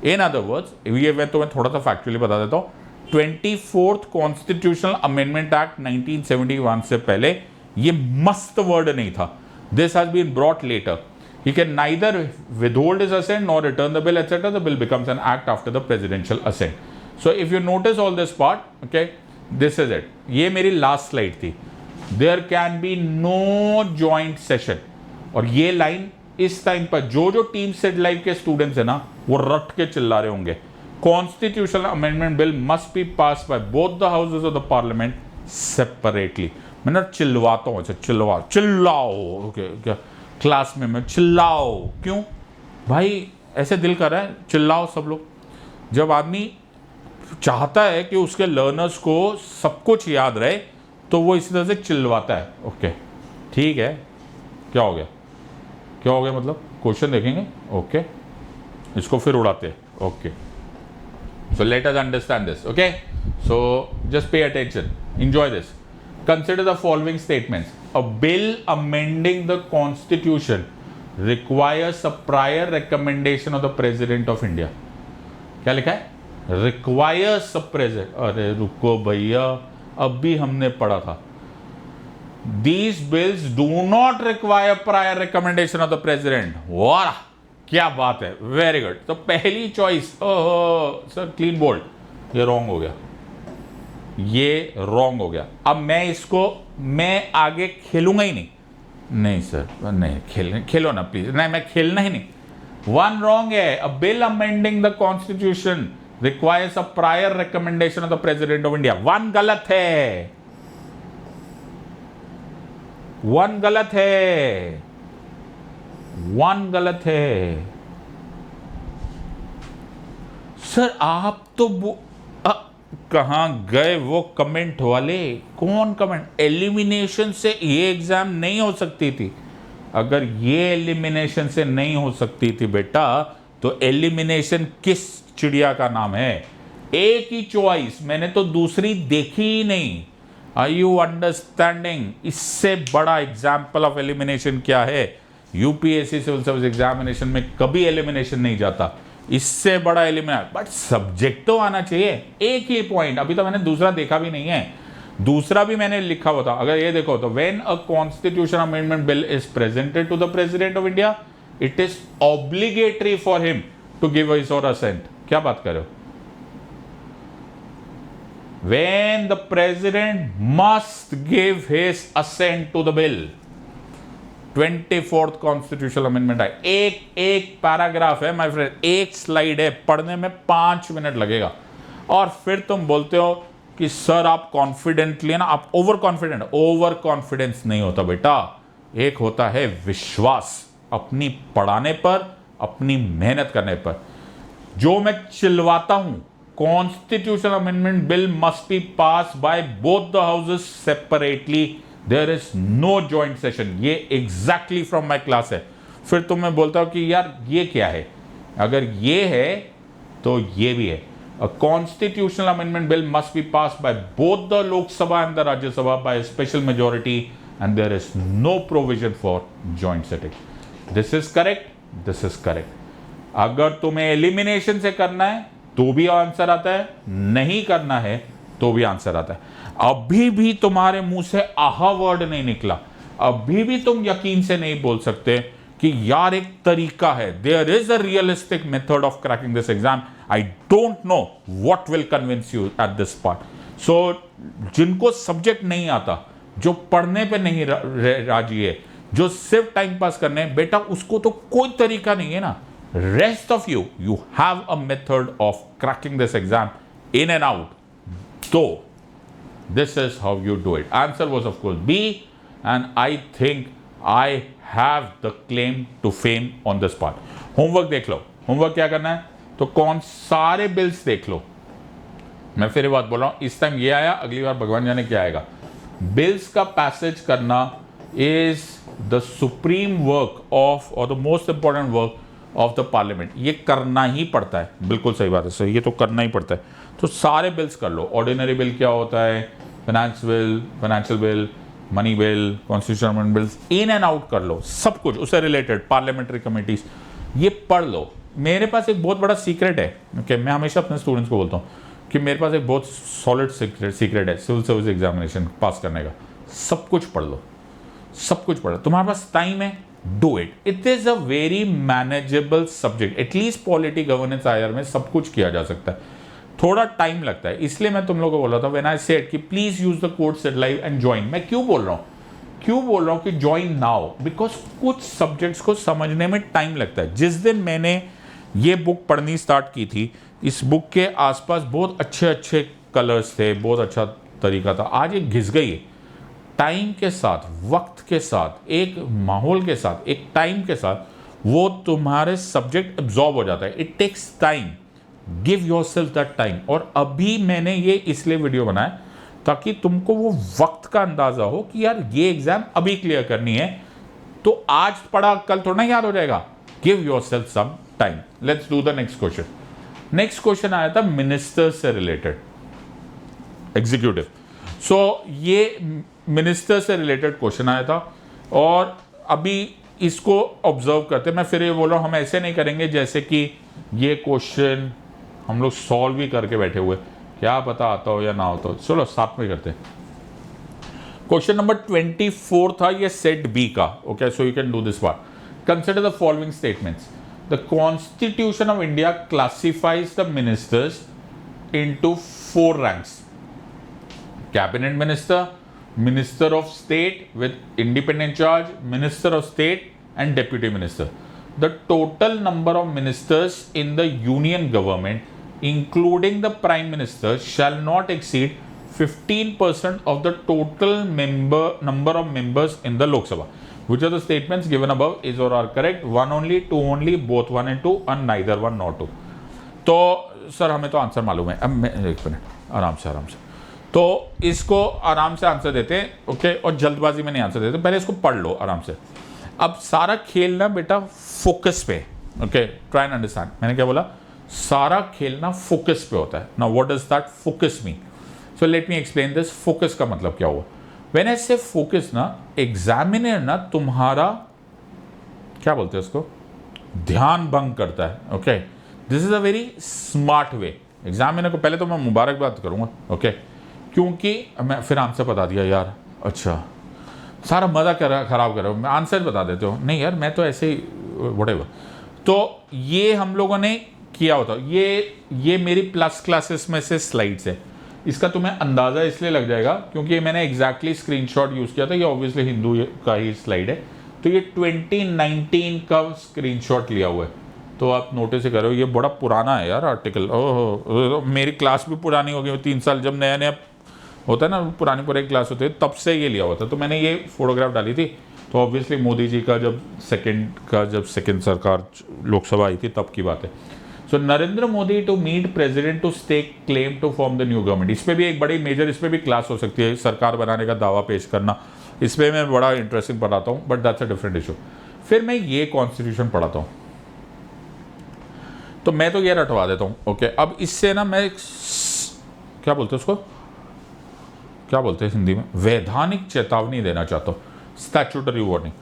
In other words, ये मैं तुम्हें थोड़ा सा factually बता देता हूँ. 24th constitutional amendment act 1971 से पहले ये मस्त वर्ड नहीं था. This has been brought later. He can neither withhold his assent nor return the bill, etc. The bill becomes an act after the presidential assent. So if you notice all this part, okay, this is it. ये मेरी last slide थी. There can be no joint session. और ये line इस time पर जो team set live के students है ना, वो रट के चिल्ला रहे होंगे. Constitutional amendment bill must be pass by both the houses of the parliament separately. मैं ना चिल्लाता हूँ. चिल्लाओ. ओके, क्या क्लास में मैं चिल्लाओ? क्यों भाई? ऐसे दिल कर रहा है चिल्लाओ सब लोग. जब आदमी चाहता है कि उसके लर्नर्स को सब कुछ याद रहे तो वो इसी तरह से चिल्लाता है. ओके ठीक है. क्या हो गया मतलब क्वेश्चन देखेंगे. ओके इसको फिर उड़ाते हैं. Okay so let us understand this. Okay so just pay attention, enjoy this. Consider the following statements. A bill amending the constitution requires a prior recommendation of the president of India. क्या लिखा है? Requires a president. अरे रुको भैया, अभी हमने पढ़ा था. These bills do not require prior recommendation of the president. वाह क्या बात है. Very good. तो पहली choice, oh sir clean bowled, ये रॉन्ग हो गया. अब मैं आगे खेलूंगा ही नहीं. नहीं सर नहीं खेलो ना प्लीज. नहीं मैं खेलना ही नहीं. वन रॉन्ग है. अ bill amending the constitution requires a prior recommendation of the president of India. One गलत है. सर आप तो कहां गए वो कमेंट वाले? कौन कमेंट? एलिमिनेशन से ये एग्जाम नहीं हो सकती थी. अगर ये एलिमिनेशन से नहीं हो सकती थी बेटा, तो एलिमिनेशन किस चिड़िया का नाम है? एक ही चॉइस, मैंने तो दूसरी देखी ही नहीं. Are you understanding? इससे बड़ा एग्जाम्पल ऑफ एलिमिनेशन क्या है? यूपीएससी सिविल सर्विस एग्जामिनेशन में कभी एलिमिनेशन नहीं जाता. इससे बड़ा एलिमिनेट. बट सब्जेक्ट तो आना चाहिए. एक ही पॉइंट. अभी तो मैंने दूसरा देखा भी नहीं है. दूसरा भी मैंने लिखा हुआ था. अगर ये देखो तो when a constitution amendment bill is presented to the president of India, it is obligatory for him to give his और असेंट. क्या बात कर रहे हो? When the president must give his assent to the bill. 24th constitutional amendment है. एक paragraph है my friend, एक स्लाइड है. पढ़ने में 5 मिनट लगेगा. और फिर तुम बोलते हो कि सर आप कॉन्फिडेंटली ना, आप ओवर कॉन्फिडेंस नहीं होता बेटा. एक होता है विश्वास अपनी पढ़ाने पर, अपनी मेहनत करने पर. जो मैं चिल्लाता हूं, constitutional amendment bill must be pass by both the houses separately. There is no joint session. ये एग्जैक्टली फ्रॉम माई क्लास है. फिर तो मैं बोलता हूं कि यार ये क्या है? अगर ये है तो ये भी है. A constitutional amendment bill must be passed by both the Lok Sabha and the Rajya Sabha by a special majority, and there is no provision for joint sitting. This is correct. This is correct. अगर तुम्हें elimination से करना है तो भी answer आता है, नहीं करना है तो भी आंसर आता है। अभी भी तुम्हारे मुंह से आहा वर्ड नहीं निकला, अभी भी तुम यकीन से नहीं बोल सकते कि यार एक तरीका है, there is a realistic method of cracking this exam. I don't know what will convince you at this part. So जिनको सब्जेक्ट नहीं आता, जो पढ़ने पे नहीं राजी है, जो सिर्फ टाइम पास करने, बेटा उसको तो कोई तरीका नहीं है ना। Rest of you have a method of cracking this exam in and out, तो this is how you do it. Answer was of course B, and I think I have the claim to fame on this part. Homework देख लो। Homework क्या करना है, तो कौन सारे bills देख लो। मैं फिर ये बात बोल रहा हूं, इस टाइम ये आया, अगली बार भगवान जाने क्या आएगा। बिल्स का पैसेज करना is the supreme work of or the most important work of the parliament. ये करना ही पड़ता है, बिल्कुल सही बात है, सही, ये तो करना ही पड़ता है। तो सारे बिल्स कर लो। ऑर्डिनरी बिल क्या होता है, financial bill, money bill, constitutional bills, in and out कर लो सब कुछ उससे रिलेटेड, पार्लियामेंट्री कमिटीज, ये पढ़ लो। मेरे पास एक बहुत बड़ा सीक्रेट है, ओके, मैं हमेशा अपने स्टूडेंट्स को बोलता हूँ कि मेरे पास एक बहुत सॉलिड सीक्रेट है सिविल सर्विस एग्जामिनेशन पास करने का। सब कुछ पढ़ लो, सब कुछ पढ़ लो, तुम्हारे पास टाइम है, do it. It is a very manageable subject. At least polity, governance, IR में सब कुछ किया जा सकता है, थोड़ा टाइम लगता है। इसलिए मैं तुम लोगों को बोल रहा था व्हेन आई सेड कि please use the code set live and join. मैं क्यों बोल रहा हूं कि ज्वाइन नाउ, बिकॉज कुछ सब्जेक्ट्स को समझने में टाइम लगता है। जिस दिन मैंने ये बुक पढ़नी स्टार्ट की थी, इस बुक के आसपास बहुत अच्छे अच्छे कलर्स थे, बहुत अच्छा तरीका था। आज ये घिस गई है। टाइम के साथ, वक्त के साथ, एक माहौल के साथ, एक टाइम के साथ वो तुम्हारे सब्जेक्ट एब्जॉर्ब हो जाता है। It takes time, give yourself that time. और अभी मैंने ये इसलिए वीडियो बनाया ताकि तुमको वो वक्त का अंदाजा हो कि यार ये एग्जाम अभी क्लियर करनी है, तो आज पढ़ा कल थोड़ा याद हो जाएगा। Give yourself some time. Let's do the next question. Next question आया था मिनिस्टर से रिलेटेड, एग्जीक्यूटिव। सो ये मिनिस्टर से रिलेटेड क्वेश्चन आया था और अभी इसको ऑब्जर्व करते। मैं फिर ये बोल रहा हूं, हम ऐसे नहीं करेंगे जैसे कि ये क्वेश्चन हम लोग सॉल्व ही करके बैठे हुए, क्या पता आता हो या ना होता हो। चलो साथ में करते हैं। क्वेश्चन नंबर 24 था ये सेट बी का। Okay, so you can do this part. Consider the following statements. The constitution of India classifies the ministers into 4 ranks: cabinet minister, Minister of State with independent charge, Minister of State and Deputy Minister. The total number of ministers in the union government, including the Prime Minister, shall not exceed 15% of the total number of members in the Lok Sabha. Which of the statements given above is or are correct? One only, two only, both one and two, and neither one nor two. तो sir हमें तो answer मालूम है। अब मैं एक minute आराम से तो इसको आराम से आंसर देते हैं, ओके, और जल्दबाजी में नहीं आंसर देते, पहले इसको पढ़ लो आराम से। अब सारा खेलना बेटा फोकस पे, ओके, ट्राई एंड अंडरस्टैंड। मैंने क्या बोला, सारा खेलना फोकस पे होता है। Now what does that focus mean? So let me explain this. Focus का मतलब क्या हुआ? व्हेन आई से फोकस ना, एग्जामिनर ना तुम्हारा क्या बोलते हैं उसको, ध्यान भंग करता है। Okay, this is a very smart way. Examiner को पहले तो मैं मुबारकबाद करूंगा, ओके, क्योंकि मैं फिर आंसर बता दिया यार, अच्छा सारा मज़ा खराब कर रहा हूँ, मैं आंसर बता देते हो, नहीं यार मैं तो ऐसे ही व्हाटएवर। तो ये हम लोगों ने किया होता, ये मेरी प्लस क्लासेस में से स्लाइड्स है। इसका तुम्हें अंदाज़ा इसलिए लग जाएगा क्योंकि मैंने एग्जैक्टली स्क्रीनशॉट यूज़ किया था। ये ऑब्वियसली हिंदू का ही स्लाइड है, तो ये 2019 का स्क्रीनशॉट लिया हुआ है। तो आप नोटिस ही करो, ये बड़ा पुराना है यार आर्टिकल। ओह, मेरी क्लास भी पुरानी हो गई, 3 साल, जब नया होता है ना, पुरानी क्लास होती है, तब से ये लिया हुआ था। तो मैंने ये फोटोग्राफ डाली थी। तो ऑब्वियसली मोदी जी का जब सेकंड सरकार लोकसभा आई थी तब की बात है। So Narendra Modi to meet president to stake claim to form the new government. इस पर भी एक बड़ी मेजर, इस पर भी क्लास हो सकती है, सरकार बनाने का दावा पेश करना। इस पर मैं बड़ा इंटरेस्टिंग पढ़ाता हूँ, but that's a different issue. फिर मैं ये कॉन्स्टिट्यूशन पढ़ाता हूँ। तो मैं तो ये रटवा देता हूँ। ओके, अब इससे ना मैं क्या बोलते हैं उसको, क्या बोलते हैं हिंदी में, वैधानिक चेतावनी देना चाहता हूँ, स्टैट्यूटरी वार्निंग।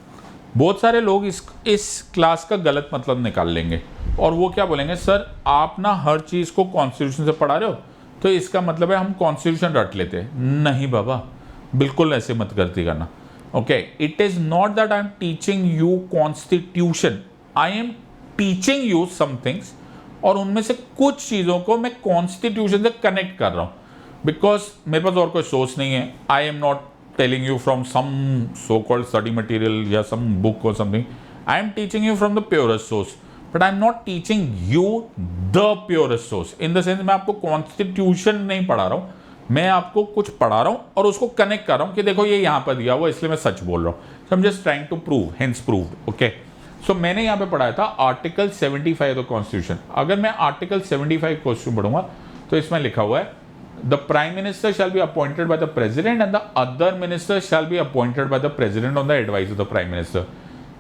बहुत सारे लोग इस क्लास का गलत मतलब निकाल लेंगे और वो क्या बोलेंगे, सर आप ना हर चीज़ को कॉन्स्टिट्यूशन से पढ़ा रहे हो तो इसका मतलब है हम कॉन्स्टिट्यूशन रट लेते हैं। नहीं बाबा, बिल्कुल ऐसे मत गलती करना। Okay, it is not that I am teaching you constitution, I am teaching you some things, और उनमें से कुछ चीज़ों को मैं कॉन्स्टिट्यूशन से कनेक्ट कर रहा हूँ, बिकॉज मेरे पास और कोई सोर्स नहीं है। आई am not telling you from some so-called study material या some book or something. I am teaching you from the purest source, but I am not teaching you the purest source. In the sense मैं आपको constitution नहीं पढ़ा रहा हूँ, मैं आपको कुछ पढ़ा रहा हूँ और उसको कनेक्ट कर रहा हूँ कि देखो ये यहाँ पर दिया हुआ इसलिए मैं सच बोल रहा हूँ। So I'm just trying to prove, hence proved. Okay. So मैंने यहाँ पे पढ़ाया था आर्टिकल 75 ऑफ कॉन्स्टिट्यूशन। अगर मैं आर्टिकल 75 क्वेश्चन पढ़ूंगा तो इसमें लिखा हुआ है the prime minister shall be appointed by the president and the other ministers shall be appointed by the president on the advice of the prime minister.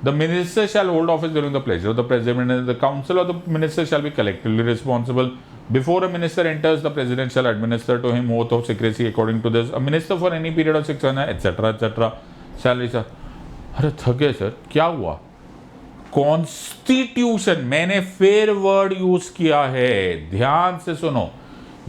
The minister shall hold office during the pleasure of the president, and the council of the ministers shall be collectively responsible. Before a minister enters, the president shall administer to him oath of secrecy according to this. A minister for any period of 6 months, etc., etc. Salary sir. अरे थक गए sir, क्या हुआ? Constitution, मैंने फिर word use किया है, ध्यान से सुनो।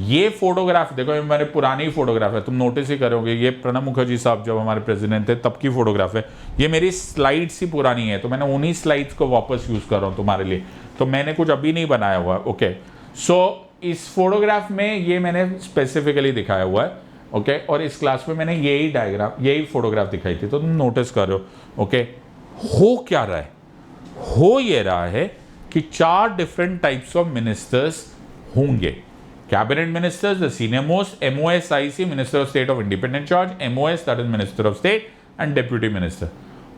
ये फोटोग्राफ देखो, ये हमारे पुरानी फोटोग्राफ है, तुम नोटिस ही करोगे, ये प्रणब मुखर्जी साहब जब हमारे प्रेसिडेंट थे तब की फोटोग्राफ है। ये मेरी स्लाइड्स ही पुरानी है तो मैंने उन्हीं स्लाइड्स को वापस यूज कर रहा हूँ तुम्हारे लिए, तो मैंने कुछ अभी नहीं बनाया हुआ है। ओके, सो इस फोटोग्राफ में ये मैंने स्पेसिफिकली दिखाया हुआ है। ओके, और इस क्लास में मैंने यही डायग्राम, यही फोटोग्राफ दिखाई थी, तो तुम नोटिस कर रहे हो। ओके, हो क्या रहा है, हो ये रहा है कि 4 डिफरेंट टाइप्स ऑफ मिनिस्टर्स होंगे। Cabinet ministers, the senior most, MOSIC, Minister of State of Independent Charge, MOS, that is Minister of State, and Deputy Minister.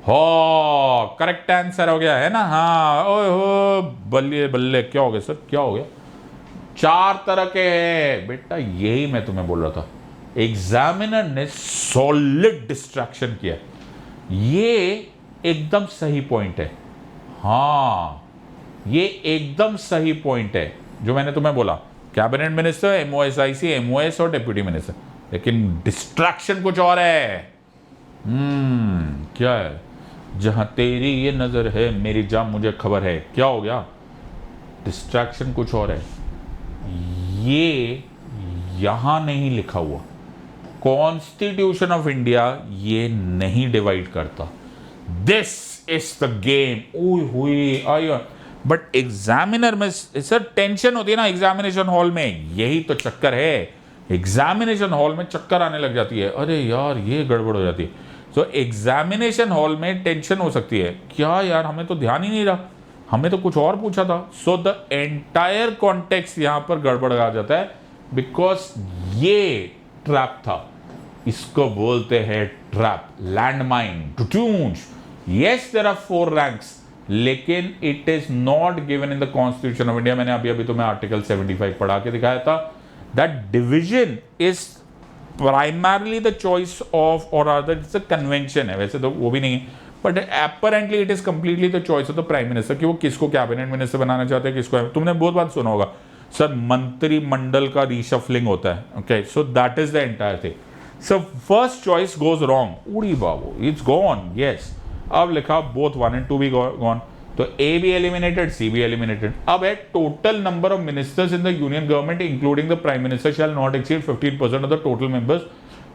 हो, करेक्ट आंसर हो गया है ना? हाँ, ओए हो, बल्ले बल्ले, क्या हो गया सर, क्या हो गया? 4 तरह के हैं बेटा, यही मैं तुम्हें बोल रहा था। एग्जामिनर ने सॉलिड डिस्ट्रैक्शन किया, ये एकदम सही पॉइंट है। हाँ, ये एकदम सही पॉइंट है जो मैंने तुम्हें बोला। कैबिनेट मिनिस्टर, MOSIC, MOS और डेप्यूटी मिनिस्टर, लेकिन डिस्ट्रैक्शन कुछ और है। क्या है? जहां तेरी ये नजर है मेरी जान मुझे खबर है। क्या हो गया? डिस्ट्रैक्शन कुछ और है। ये यहां नहीं लिखा हुआ, कॉन्स्टिट्यूशन ऑफ इंडिया ये नहीं डिवाइड करता। This is the game. ओए हुई आयो, बट एग्जामिनर में सर टेंशन होती है ना एग्जामिनेशन हॉल में, यही तो चक्कर है। एग्जामिनेशन हॉल में चक्कर आने लग जाती है, अरे यार ये गड़बड़ हो जाती है। तो एग्जामिनेशन हॉल में टेंशन हो सकती है, क्या यार हमें तो ध्यान ही नहीं रहा, हमें तो कुछ और पूछा था। सो द एंटायर कॉन्टेक्स्ट यहां पर गड़बड़ आ जाता है, बिकॉज ये ट्रैप था, इसको बोलते हैं ट्रैप, लैंडमाइन, टूटूंज। यस देयर आर 4 रैंक्स, लेकिन it is not given in the constitution of India. मैंने अभी अभी तुम्हें आर्टिकल 75 पढ़ा के दिखाया था। That division is primarily the choice of, और अदर इट्स अ कन्वेंशन है, वैसे तो वो भी नहीं है, but apparently it is completely the choice of the prime minister कि वो किसको कैबिनेट मिनिस्टर बनाना चाहते हैं, किसको। तुमने बहुत बात सुना होगा सर, मंत्रिमंडल का रीशफलिंग होता है। Okay, so that is the entire thing. So first choice goes wrong, उड़ी बाबू, इट्स गॉन। यस, अब लिखा बोथ 1 and 2 भी गॉन, तो ए भी एलिमिनेटेड, सी भी एलिमिनेटेड। अब है total number of ministers in the union government including the prime minister shall not exceed 15% of the total members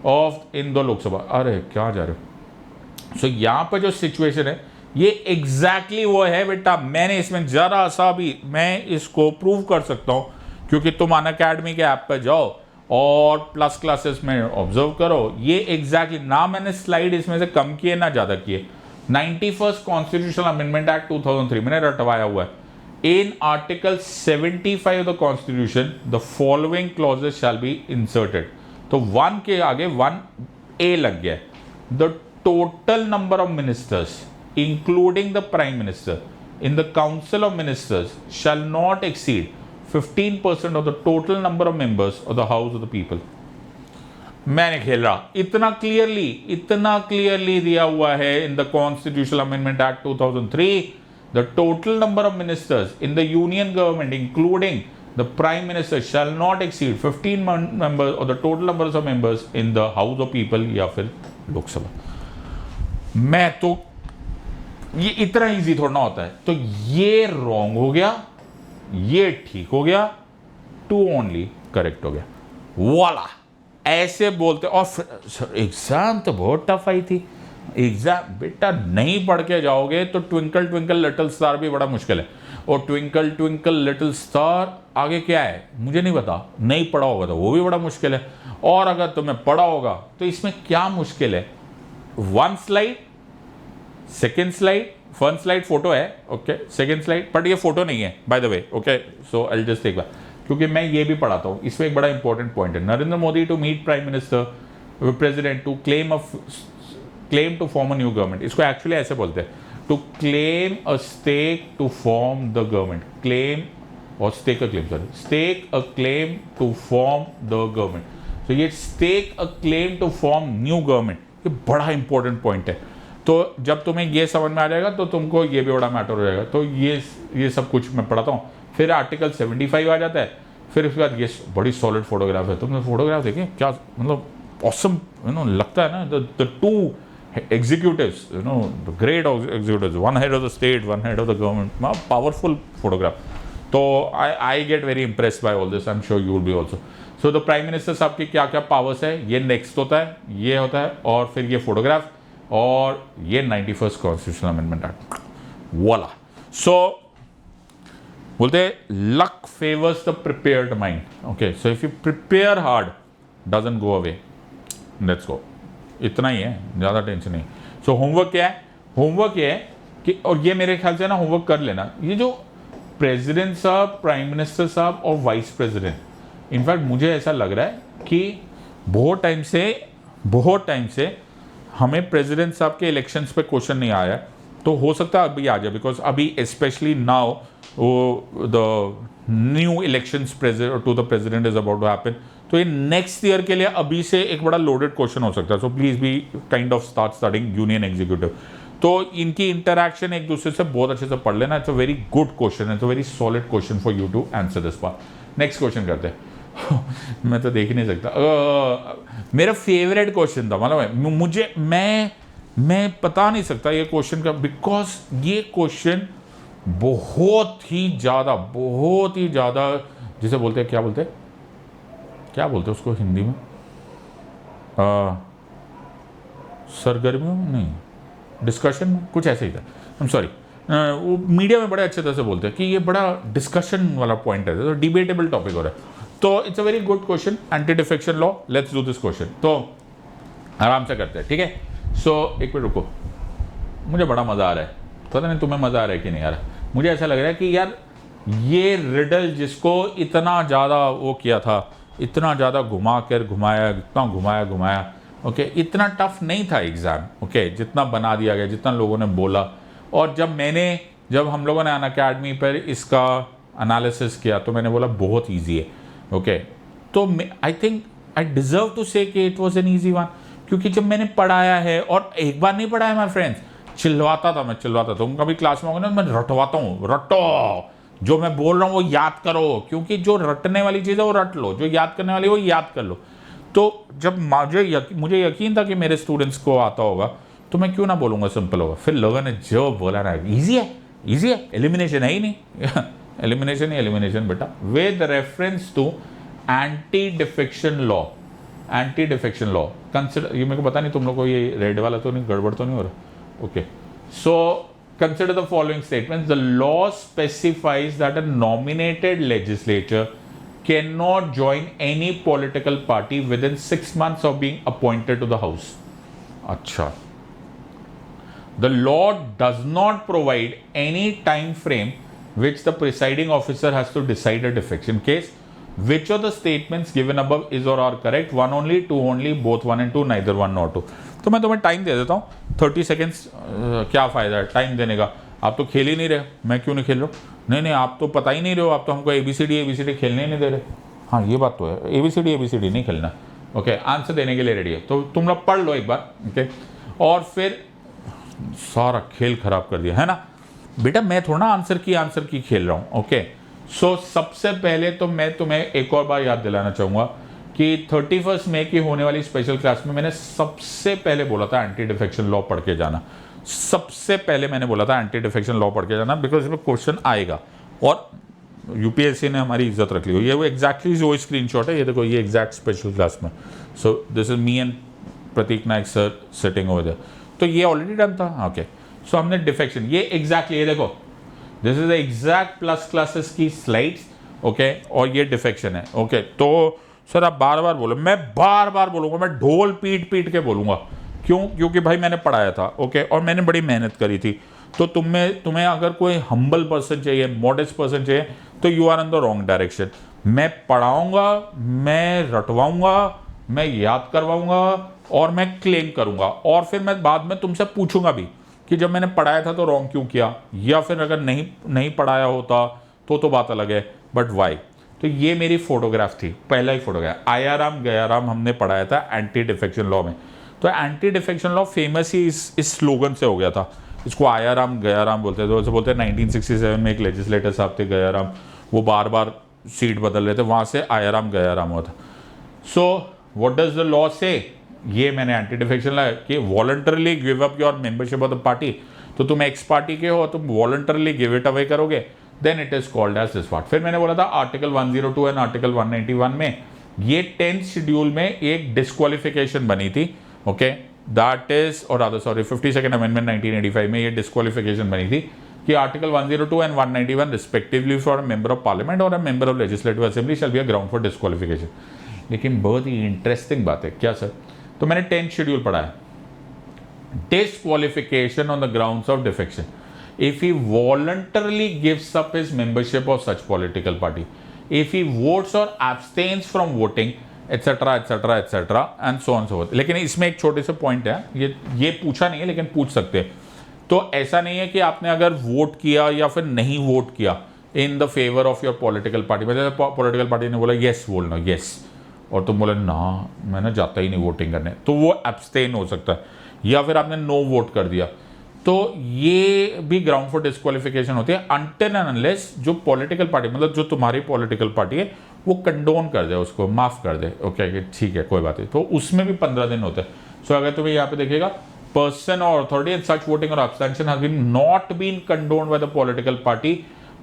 of in the Lok Sabha. अरे क्या जा रहे हो? सो यहाँ पर जो सिचुएशन है ये एग्जैक्टली वो है बेटा। मैंने इसमें जरा सा भी, मैं इसको प्रूव कर सकता हूँ क्योंकि तुम अनअकैडमी के ऐप पर जाओ और प्लस क्लासेस में ऑब्जर्व करो। ये एग्जैक्टली ना मैंने स्लाइड इसमें से कम किए ना ज्यादा किए। 91st कॉन्स्टिट्यूशनल अमेंडमेंट एक्ट 2003 मैंने रटवाया हुआ है। In article 75 of the constitution the following clauses shall be inserted. तो 1 के आगे 1A लग गया। The total number of ministers including the prime minister in the council of ministers shall not exceed 15% of the total number of members of the house of the people। मैंने खेल रहा, इतना clearly दिया हुआ है in the constitutional amendment act 2003 the total number of ministers in the union government including the prime minister shall not exceed 15 members और the total number of members in the house of people या फिर लोकसभा। मैं तो ये इतना easy थोड़ा ना होता है, तो ये रॉन्ग हो गया, ये ठीक हो गया, 2 ओनली करेक्ट हो गया। वाला ऐसे बोलते। और एग्जाम तो बहुत टफ आई थी। एग्जाम बेटा नहीं पढ़ के जाओगे तो ट्विंकल ट्विंकल लिटिल स्टार भी बड़ा मुश्किल है, और ट्विंकल ट्विंकल लिटिल स्टार आगे क्या है मुझे नहीं पता, नहीं पढ़ा होगा तो वो भी बड़ा मुश्किल है, और अगर तुम्हें पढ़ा होगा तो इसमें क्या मुश्किल है। 1 slide, second slide, first slide photo है, ओके, सेकेंड स्लाइड, बट ये फोटो नहीं है by the way, okay, so I just take back, क्योंकि मैं ये भी पढ़ाता हूँ। इसमें एक बड़ा इंपॉर्टेंट पॉइंट है, Narendra Modi to meet prime minister president to claim to form a new government. इसको एक्चुअली ऐसे बोलते हैं, to claim a stake to form the government, claim और stake a claim, sorry, stake a claim to form the government. तो ये stake a claim to form new government, ये बड़ा important point है। तो जब तुम्हें ये समझ में आ जाएगा तो तुमको ये भी बड़ा मैटर हो जाएगा। तो ये सब कुछ मैं पढ़ाता हूँ। फिर आर्टिकल 75 आ जाता है, फिर उसके बाद ये बड़ी सॉलिड फोटोग्राफ है। तुमने फोटोग्राफ देखे क्या, मतलब ऑसम, लगता है ना, the 2 executives, the great executives, one head of the state, one head of the government, powerful photograph. So I get very impressed by all this. I'm sure you will be also. So the prime minister साहब की क्या क्या powers है, ये next होता है, ये होता है, और फिर ये फोटोग्राफ, और ये 91st कॉन्स्टिट्यूशनल अमेंडमेंट एक्ट, वाला। सो बोलते luck favours the prepared mind. Okay, so if you prepare hard doesn't go away, let's go. इतना ही है, ज़्यादा टेंशन नहीं। सो होमवर्क क्या है, होमवर्क ये है कि, और ये मेरे ख्याल से ना होमवर्क कर लेना, ये जो प्रेसिडेंट साहब, प्राइम मिनिस्टर साहब और वाइस प्रेसिडेंट, इनफैक्ट मुझे ऐसा लग रहा है कि बहुत टाइम से हमें प्रेसिडेंट साहब के इलेक्शंस पे क्वेश्चन नहीं आया है, तो हो सकता है अभी आ जाए, बिकॉज अभी specially now the new elections to the president is about to happen. तो ये नेक्स्ट ईयर के लिए अभी से एक बड़ा लोडेड क्वेश्चन हो सकता है। So please be kind of starting union executive. तो इनकी इंटरैक्शन एक दूसरे से बहुत अच्छे से पढ़ लेना। It's a very good question, it's a very solid question for you to answer this part. Next question करते हैं। मैं तो देख ही नहीं सकता, मेरा फेवरेट क्वेश्चन था, मतलब मुझे मैं बता नहीं सकता ये क्वेश्चन का, बिकॉज ये क्वेश्चन बहुत ही ज़्यादा जिसे बोलते हैं, क्या बोलते हैं उसको हिंदी में, सरगर्मियों में नहीं, डिस्कशन में, कुछ ऐसे ही था, आई एम सॉरी, वो मीडिया में बड़े अच्छे तरह से बोलते हैं कि ये बड़ा डिस्कशन वाला पॉइंट है, तो डिबेटेबल टॉपिक हो रहा है। तो it's a very good question, anti defection law, let's do this question. तो आराम से करते हैं, ठीक है। सो एक मिनट रुको, मुझे बड़ा मज़ा आ रहा है, पता नहीं तुम्हें मज़ा आ रहा है कि नहीं आ रहा। मुझे ऐसा लग रहा है कि यार ये रिडल जिसको इतना ज़्यादा वो किया था, इतना ज़्यादा घुमाया, ओके, इतना टफ नहीं था एग्ज़ाम, ओके, जितना बना दिया गया, जितना लोगों ने बोला। और जब हम लोगों ने अनअकैडमी पर इसका एनालिसिस किया तो मैंने बोला बहुत ईजी है, ओके। तो I think I deserve to say कि it was an easy one, क्योंकि जब मैंने पढ़ाया है, और एक बार नहीं पढ़ाया माय फ्रेंड्स, चिल्लाता था मैं। तुम कभी क्लास में होगे ना, मैं रटवाता हूँ, रटो, जो मैं बोल रहा हूँ वो याद करो, क्योंकि जो रटने वाली चीज़ है वो रट लो, जो याद करने वाली है वो याद कर लो। तो जब मुझे यकीन था कि मेरे स्टूडेंट्स को आता होगा, तो मैं क्यों ना बोलूँगा सिंपल होगा। फिर लोगों ने जो बोला ना, ईजी है, एलिमिनेशन है ही नहीं। एलिमिनेशन बेटा, with reference to anti defection law, consider, ये मेरे को पता नहीं तुम लोग को ये रेड वाला तो नहीं, गड़बड़ तो नहीं हो रहा, okay. So consider the following statements. The law specifies that a nominated legislature cannot join any political party within 6 months of being appointed to the house. Acha. The law does not provide any time frame which the presiding officer has to decide a defection case. Which of the statements given above is or are correct? 1 only, 2 only, both 1 and 2, neither 1 nor 2. तो मैं तुम्हें time दे देता हूँ 30 seconds. क्या फ़ायदा है time देने का, आप तो खेल ही नहीं रहे, मैं क्यों नहीं खेल रहा हूँ? नहीं, आप तो पता ही नहीं रहे हो, आप तो हमको ABCD खेलने ही नहीं दे रहे। हाँ, ये बात तो है, ABCD नहीं खेलना, ओके। आंसर देने के लिए रेडी है, तो तुम लोग पढ़ लो एक बार, ओके। और फिर सारा खेल खराब कर दिया है ना। बेटा मैं थोड़ा आंसर की खेल रहा हूं। ओके, सो सबसे पहले तो मैं तुम्हें एक और बार याद दिलाना चाहूंगा कि 31 मई की होने वाली स्पेशल क्लास में मैंने सबसे पहले बोला था एंटी डिफेक्शन लॉ पढ़ के जाना। सबसे पहले मैंने बोला था एंटी डिफेक्शन लॉ पढ़ के जाना, बिकॉज इसमें क्वेश्चन आएगा। और यूपीएससी ने हमारी इज्जत रख ली हुई है। वो एग्जैक्टली जो स्क्रीनशॉट है, ये देखो, ये एग्जैक्ट स्पेशल क्लास में। So this is me and Prateek Nayak sir sitting over there. तो ये ऑलरेडी डन था। ओके, सो हमने डिफेक्शन, ये एग्जैक्टली, ये देखो, this is exact plus classes की स्लाइड्स। ओके, और ये डिफेक्शन है। ओके, तो सर आप बार बार बोलो, मैं बार बार बोलूंगा, मैं ढोल पीट पीट के बोलूंगा। क्यों? क्योंकि भाई मैंने पढ़ाया था। ओके, और मैंने बड़ी मेहनत करी थी। तो तुम्हें अगर कोई हम्बल पर्सन चाहिए, मॉडेस्ट पर्सन चाहिए, तो you are in the wrong direction. मैं पढ़ाऊंगा, मैं रटवाऊंगा, मैं याद करवाऊंगा और मैं क्लेम करूंगा, और फिर मैं बाद में तुमसे पूछूंगा भी कि जब मैंने पढ़ाया था तो रॉन्ग क्यों किया, या फिर अगर नहीं पढ़ाया होता तो बात अलग है, बट वाई। तो ये मेरी फोटोग्राफ थी, पहला ही फोटोग्राफ। आया राम गया राम हमने पढ़ाया था एंटी डिफेक्शन लॉ में। तो एंटी डिफेक्शन लॉ फेमस ही इस स्लोगन से हो गया था। इसको आया राम गया राम बोलते थे। वैसे बोलते हैं 1967 में एक लेजिस्लेटर साहब थे गया राम, वो बार बार सीट बदल रहे थे, वहाँ से आया राम गया राम हुआ था। So what does the law say? ये मैंने एंटी डिफेक्शन लाया कि voluntarily give up your membership of the party. तो तुम एक्स पार्टी के हो, तुम वॉलंटरली गिव इट अवे करोगे, then it is called as this part. फिर मैंने बोला था आर्टिकल 102 एंड आर्टिकल 191 में ये 10th शेड्यूल में एक डिस्क्वालिफिकेशन बनी थी। Okay, that is, or rather sorry 52nd amendment 1985 में ये डिस्क्वालिफिकेशन बनी थी कि article 102 and 191 respectively for a member of parliament or a member of legislative assembly shall be a ground for disqualification. लेकिन बहुत ही इंटरेस्टिंग बात है। क्या सर? तो मैंने 10th शेड्यूल पढ़ा है, disqualification on the grounds of defection if he voluntarily gives up his membership of such political party, if he votes or abstains from voting, etc etc etc and so on so forth। लेकिन इसमें एक छोटे से point है, ये पूछा नहीं है लेकिन पूछ सकते हैं। तो ऐसा नहीं है कि आपने अगर वोट किया या फिर नहीं वोट किया in the favour of your political party, मतलब पॉलिटिकल पार्टी ने बोला यस बोलना यस, और तुम बोले ना मैं ना जाता ही नहीं वोटिंग करने, तो वो एब्सटेन हो सकता है। या फिर आपने नो वोट कर दिया, तो ये भी ग्राउंड फॉर डिस्क्वालिफिकेशन होती है अनटिल एंड अनलेस जो पॉलिटिकल पार्टी, मतलब जो तुम्हारी पॉलिटिकल पार्टी है, वो कंडोन कर दे, उसको माफ कर दे। ओके, ठीक है कोई बात नहीं। तो उसमें भी 15 दिन होते हैं। सो अगर तुम्हें यहाँ पे देखिएगा, person or authority and such voting or abstention has been not been condoned by the political party,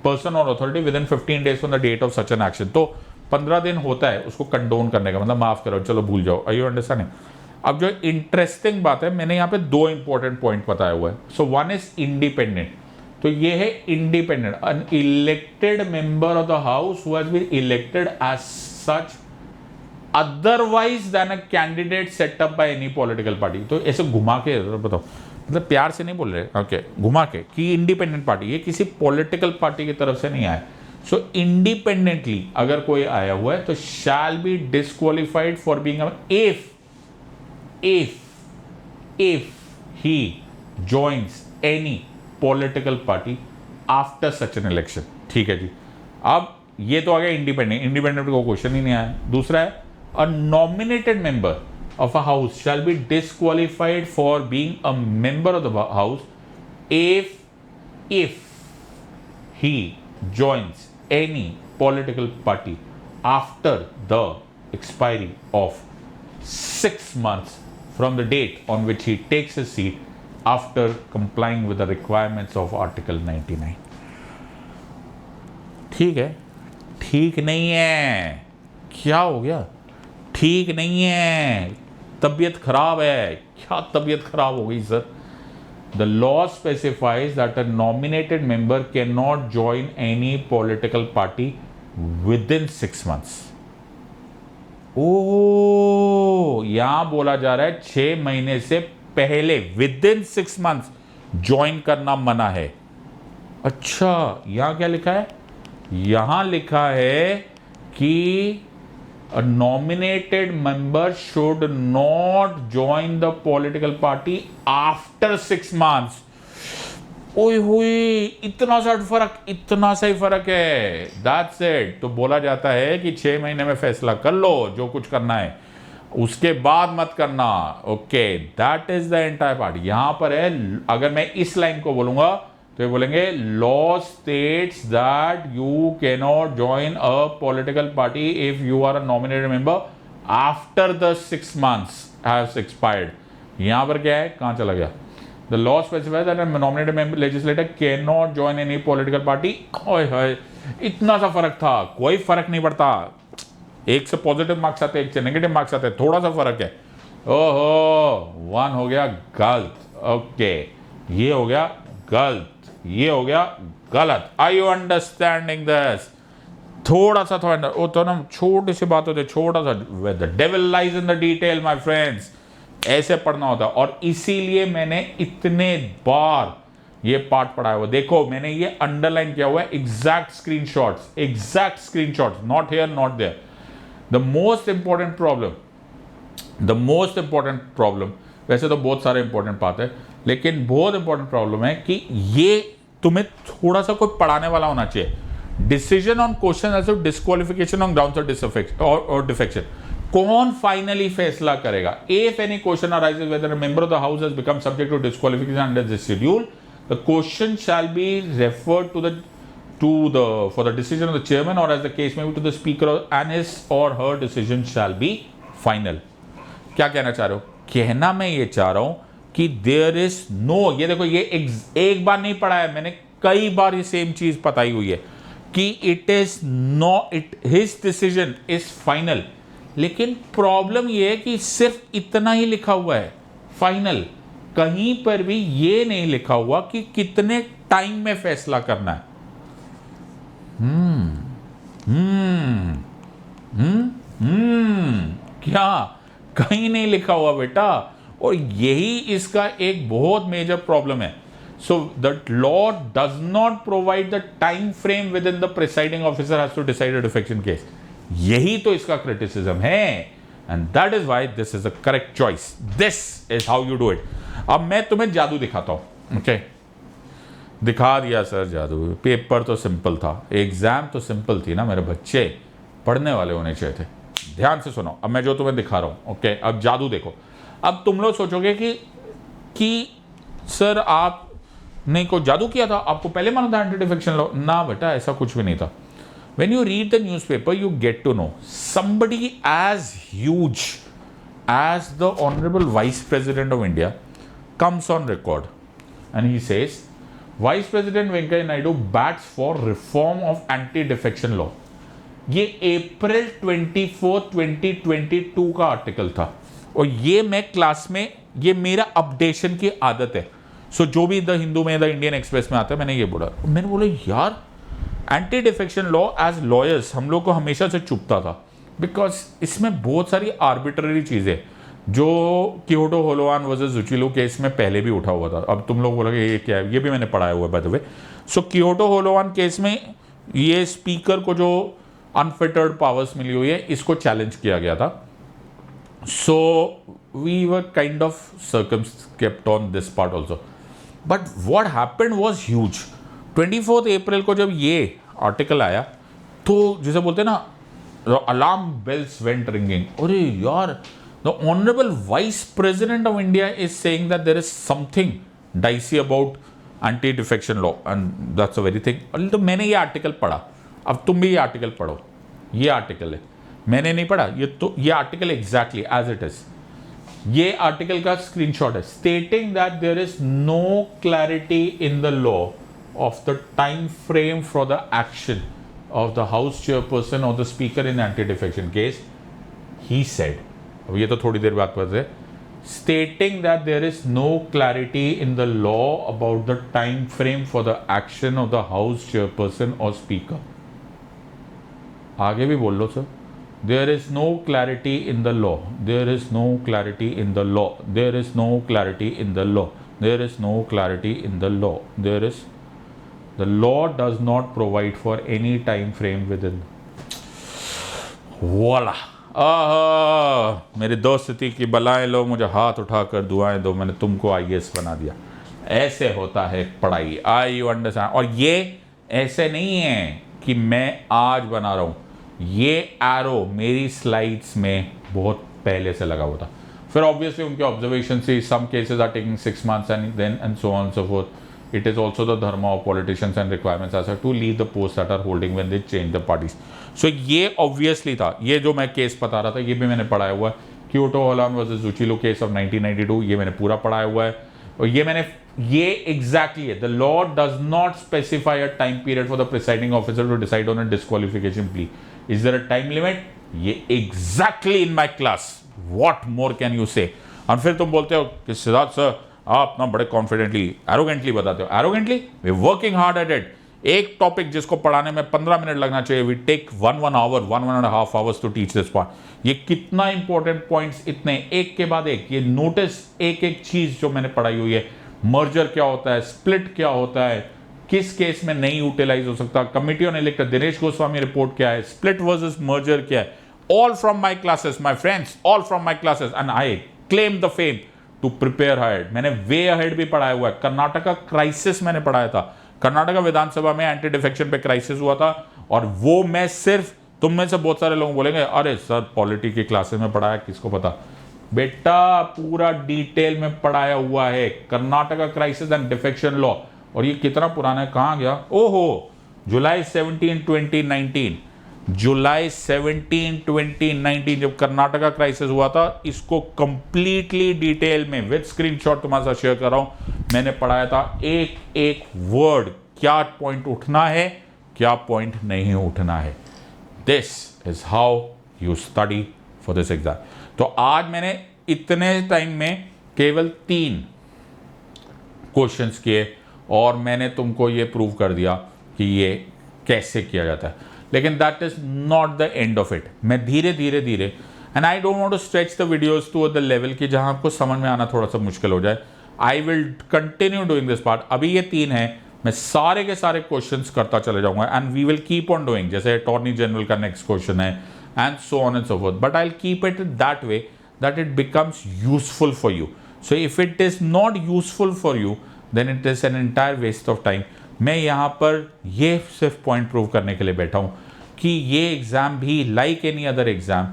person or authority within 15 days from the date of such an action. तो 15 दिन होता है उसको कंडोन करने का, मतलब माफ करो, चलो भूल जाओ। Are you understanding? अब जो इंटरेस्टिंग बात है, मैंने यहाँ पे 2 इंपॉर्टेंट पॉइंट बताया हुआ है। So one is independent. तो ये है independent, an elected member of the house who has been elected as such otherwise than a candidate set up by any political party. तो ऐसे घुमा के बताओ, मतलब प्यार से नहीं बोल रहे, ओके, घुमा के कि इंडिपेंडेंट पार्टी, ये किसी पॉलिटिकल पार्टी की तरफ से नहीं आया। सो इंडिपेंडेंटली अगर कोई आया हुआ है तो शैल be disqualified for being if he joins any political party after such an election। ठीक है जी। अब ये तो आ गया इंडिपेंडेंट को क्वेश्चन ही नहीं आया। दूसरा है a nominated member of a house shall be disqualified for being a member of the house if he joins any political party after the expiry of 6 months from the date on which he takes his seat after complying with the requirements of Article 99। ठीक है? ठीक नहीं है। क्या हो गया? ठीक नहीं है, तबीयत खराब है। क्या तबीयत खराब हो गई sir? The law specifies that a nominated member cannot join any political party within 6 months। ओ, यहां बोला जा रहा है 6 महीने से पहले विद इन 6 मंथ्स ज्वाइन करना मना है। अच्छा, यहां क्या लिखा है? यहां लिखा है कि a nominated member should not join the political party after 6 months। ओए हुई, इतना सा ही फर्क है। That's it. तो बोला जाता है कि 6 महीने में फैसला कर लो जो कुछ करना है, उसके बाद मत करना। Okay, that is the entire part. यहां पर है, अगर मैं इस लाइन को बोलूंगा तो ये बोलेंगे law states that you can not join a political party if you are a nominated member after the 6 months has expired. यहां पर क्या है, कहां चला गया? The law specifies that a nominated member legislator can not join any political party. ओए होए, इतना सा फर्क था, कोई फर्क नहीं पड़ता। एक से पॉजिटिव मार्क्स आते हैं, एक से नेगेटिव मार्क्स आते हैं, थोड़ा सा फर्क है। ओहो, 1 हो गया गलत, ओके, ये हो गया गलत, ये हो गया गलत। Are you understanding this? थोड़ा सा वो तो ना छोटी सी बात होती है, छोटा सा, the devil lies in the detail my friends, ऐसे पढ़ना होता है। और इसीलिए मैंने इतने बार ये पार्ट पढ़ा है। वो देखो मैंने ये अंडरलाइन किया हुआ है, exact screenshots, not here not there. The most important problem, वैसे तो बहुत सारे इंपॉर्टेंट बात है, लेकिन बहुत इंपॉर्टेंट प्रॉब्लम है कि ये तुम्हें थोड़ा सा कोई पढ़ाने वाला होना चाहिए। Decision on question as disqualification on grounds और डिफेक्शन, कौन फाइनली फैसला करेगा? If any question arises whether a member of the house has become subject to disqualification under this schedule, the question shall be referred for the decision of the chairman, or as the case may be, to the speaker, and his or her decision shall be final। क्या कहना चाह रहे हो? कहना मैं ये चाह रहा हूं कि देयर इज नो, ये देखो ये एक बार नहीं पढ़ा है मैंने, कई बार ये सेम चीज बताई हुई है कि it is no, his decision is final. लेकिन प्रॉब्लम ये है कि सिर्फ इतना ही लिखा हुआ है फाइनल, कहीं पर भी ये नहीं लिखा हुआ कि कितने टाइम में फैसला करना है। क्या कहीं नहीं लिखा हुआ बेटा, और यही इसका एक बहुत मेजर प्रॉब्लम है। So the law does not provide the time frame within the presiding officer has to decide a defection case. यही तो इसका क्रिटिसिज्म है, and that is why this is the correct choice. This is how you do it. अब मैं तुम्हें जादू दिखाता हूं, ओके? दिखा दिया सर जादू। पेपर तो सिंपल था, एग्जाम तो सिंपल थी ना, मेरे बच्चे पढ़ने वाले होने चाहिए थे। ध्यान से सुनो, अब मैं जो तुम्हें दिखा रहा हूं, ओके? अब जादू देखो। अब तुम लोग सोचोगे कि सर आपने को जादू किया था, आपको पहले मालूम था एंटी डिफेक्शन लॉ? ना बेटा, ऐसा कुछ भी नहीं था। When you read the newspaper you get to know somebody as huge as the honourable vice president of India comes on record and he says Vice President Venkaiah Naidu bats for reform of anti-defection law। ये अप्रैल 24, 2022 का article था, और ये मैं class में, ये मेरा updation की आदत है। सो जो भी द हिंदू में, द इंडियन एक्सप्रेस में आता है, मैंने ये बोला। मैंने बोला यार anti defection law as lawyers हम लोग को हमेशा से चुभता था, बिकॉज इसमें बहुत सारी आर्बिट्ररी चीज़ें जो क्योटो होलोवान वर्सेस जुचिलो केस में पहले भी उठा हुआ था। अब तुम लोग बोलोगे ये क्या है, ये भी मैंने पढ़ाया हुआ है by the way. So Kihoto Hollohan case में ये स्पीकर को जो अनफिटर्ड पावर्स मिली हुई है, इसको चैलेंज किया गया था। So we were kind of circumscript on this part also, but what happened was huge. 24 अप्रैल को जब ये आर्टिकल आया तो जैसे बोलते हैं ना, अलार्म बेल्स वेंट रिंगिंग। अरे यार, the honorable vice president of India is saying that there is something dicey about anti-defection law, and that's a very thing। तो मैंने ये आर्टिकल पढ़ा, अब तुम भी ये आर्टिकल पढ़ो। ये आर्टिकल है, मैंने नहीं पढ़ा, ये article exactly as it is. ये आर्टिकल का स्क्रीनशॉट है, stating that there is no clarity in the law of the time frame for the action of the house chairperson और the speaker in anti defection case. He said, अब ये तो थोड़ी देर बाद पता है, stating that there is no clarity in the law about the time frame for the action of the house chairperson और स्पीकर। आगे भी बोल लो sir, there is no clarity in the law, there is no clarity in the law, there is no clarity in the law, there is no clarity in the law, there is, the law does not provide for any time frame within. वाला मेरे दोस्त स्थिति की बलाएं लो, मुझे हाथ उठाकर दुआएं दो, मैंने तुमको IAS बना दिया। ऐसे होता है पढ़ाई, आई यू अंडरस्टैंड। और ये ऐसे नहीं है कि मैं आज बना रहा हूँ, ये एरो मेरी स्लाइड्स में बहुत पहले से लगा हुआ था। फिर ऑब्वियसली उनके ऑब्जर्वेशन से some cases are taking 6 months and then and so on so forth. it is also the dharma of politicians and requirements as to leave the posts that are holding when they change the parties. So ये obviously था, ये जो मैं case बता रहा था ये भी मैंने पढ़ाया हुआ है, Kihoto Hollohan versus Zachillhu case of 1992, ये मैंने पूरा पढ़ाया हुआ है। और ये एग्जैक्टली है, the law does not specify a time period for the presiding officer to decide on a disqualification plea. Is there a time limit? ये exactly in my class, what more can you say. और फिर तुम बोलते हो कि Siddharth sir आप ना बड़े कॉन्फिडेंटली एरोगेंटली बताते हो। Arrogantly we working hard at it. एक टॉपिक जिसको पढ़ाने में 15 मिनट लगना चाहिए, we take 1 hour 1.5 hours to teach this part. ये कितना इंपॉर्टेंट पॉइंट्स, इतने एक के बाद एक, ये नोटिस एक एक चीज जो मैंने पढ़ाई हुई है। मर्जर क्या होता है, स्प्लिट क्या होता है, किस केस में नहीं यूटिलाइज हो सकता, committee on elected Dinesh Goswami report क्या है, स्प्लिट वर्सेस मर्जर क्या है, all from my classes my friends, all from my classes, and I claim the fame to prepare ahead. मैंने वे अहेड भी पढ़ाया हुआ है, कर्नाटका क्राइसिस मैंने पढ़ाया था, कर्नाटका विधानसभा में एंटी डिफेक्शन पे क्राइसिस हुआ था, और वो मैं सिर्फ, तुम में से बहुत सारे लोग बोलेंगे अरे सर पॉलिटी की क्लासेस में पढ़ाया, किसको पता। बेटा पूरा डिटेल में पढ़ाया हुआ है, Karnataka crisis and defection law. और ये कितना पुराना है, कहां गया, ओहो, जुलाई 17 2019, जुलाई 17 2019 जब कर्नाटका क्राइसिस हुआ था, इसको कंप्लीटली डिटेल में विद स्क्रीनशॉट तुम्हारे साथ शेयर कर रहा हूं, मैंने पढ़ाया था एक एक वर्ड, क्या पॉइंट उठना है, क्या पॉइंट नहीं उठना है। This is how you study for this exam. तो आज मैंने इतने टाइम में केवल 3 क्वेश्चंस किए और मैंने तुमको ये प्रूव कर दिया कि ये कैसे किया जाता है। लेकिन that is not the end of it. मैं धीरे धीरे धीरे, and I don't want to stretch the videos to the level कि जहां आपको समझ में आना थोड़ा सा मुश्किल हो जाए। I will continue doing this part. अभी ये 3 है, मैं सारे के सारे क्वेश्चंस करता चले जाऊंगा, and we will keep on doing. जैसे अटॉर्नी जनरल का नेक्स्ट क्वेश्चन है, and so on and so forth, but I will keep it that way that it becomes useful for you. So if it is not useful for you, then it is an entire waste of time. मैं यहाँ पर ये सिर्फ point prove करने के लिए बैठा हूँ कि ये एग्ज़ाम भी लाइक एनी अदर एग्ज़ाम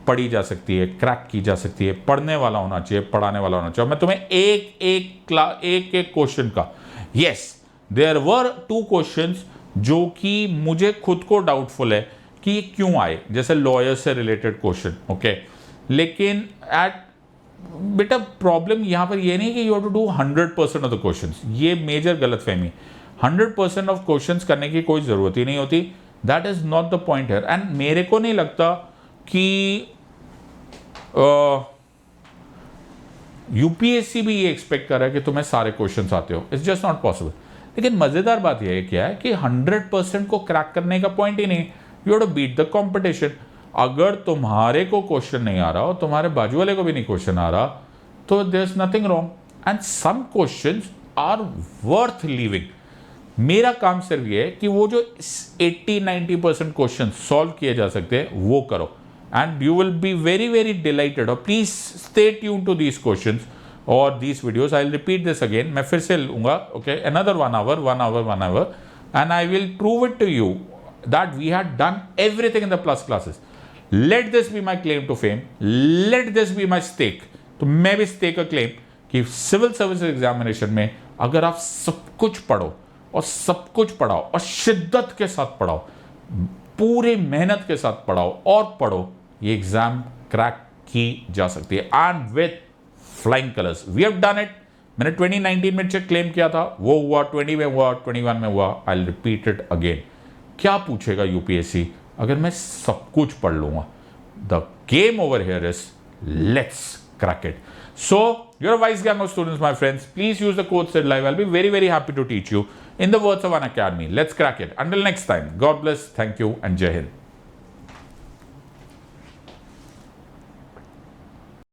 पढ़ी जा सकती है, क्रैक की जा सकती है, पढ़ने वाला होना चाहिए, पढ़ाने वाला होना चाहिए। मैं तुम्हें एक क्वेश्चन का, यस देयर वर 2 क्वेश्चंस जो कि मुझे खुद को डाउटफुल है कि ये क्यों आए, जैसे लॉयर से रिलेटेड क्वेश्चन, ओके। लेकिन बेटा प्रॉब्लम यहाँ पर ये नहीं कि you have to do 100% of the questions, ये मेजर गलतफहमी। 100% ऑफ क्वेश्चंस करने की कोई ज़रूरत ही नहीं होती, that is not the point here. And मेरे को नहीं लगता कि यूपीएससी भी ये एक्सपेक्ट कर रहा है कि तुम्हें सारे क्वेश्चंस आते हो, इट्स जस्ट नॉट पॉसिबल। लेकिन मज़ेदार बात यह है क्या है कि 100% को क्रैक करने का पॉइंट ही नहीं, you have to beat the competition. अगर तुम्हारे को क्वेश्चन नहीं आ रहा और तुम्हारे बाजू वाले को भी नहीं क्वेश्चन आ रहा, तो there is nothing wrong, and some questions are worth leaving. मेरा काम सिर्फ ये है कि वो जो 80-90% क्वेश्चन सॉल्व किए जा सकते हैं वो करो, and you will be very very delighted. और please stay tune to these questions और these videos. I will repeat this again, मैं फिर से लूंगा, okay, another 1 hour, and I will prove it to you that we had done everything in the plus classes. Let this be my claim to fame, let this be my stake. तो मैं भी stake का claim कि civil service examination में अगर आप सब कुछ पढ़ो और सब कुछ पढ़ाओ और शिद्दत के साथ पढ़ाओ, पूरी मेहनत के साथ पढ़ाओ और पढ़ो, ये एग्जाम क्रैक की जा सकती है, and with flying colours. We have done it. मैंने 2019 में चेक क्लेम किया था, वो हुआ, 20 में हुआ, 21 में हुआ। आई विल रिपीट इट अगेन। क्या पूछेगा यूपीएससी अगर मैं सब कुछ पढ़ लूंगा? The game over here is let's crack it. So you're a wise gang of students, my friends. Please use the code SIDLive. I'll be very very happy to teach you in the words of an academy. Let's crack it. Until next time, God bless, thank you, and Jai Hind.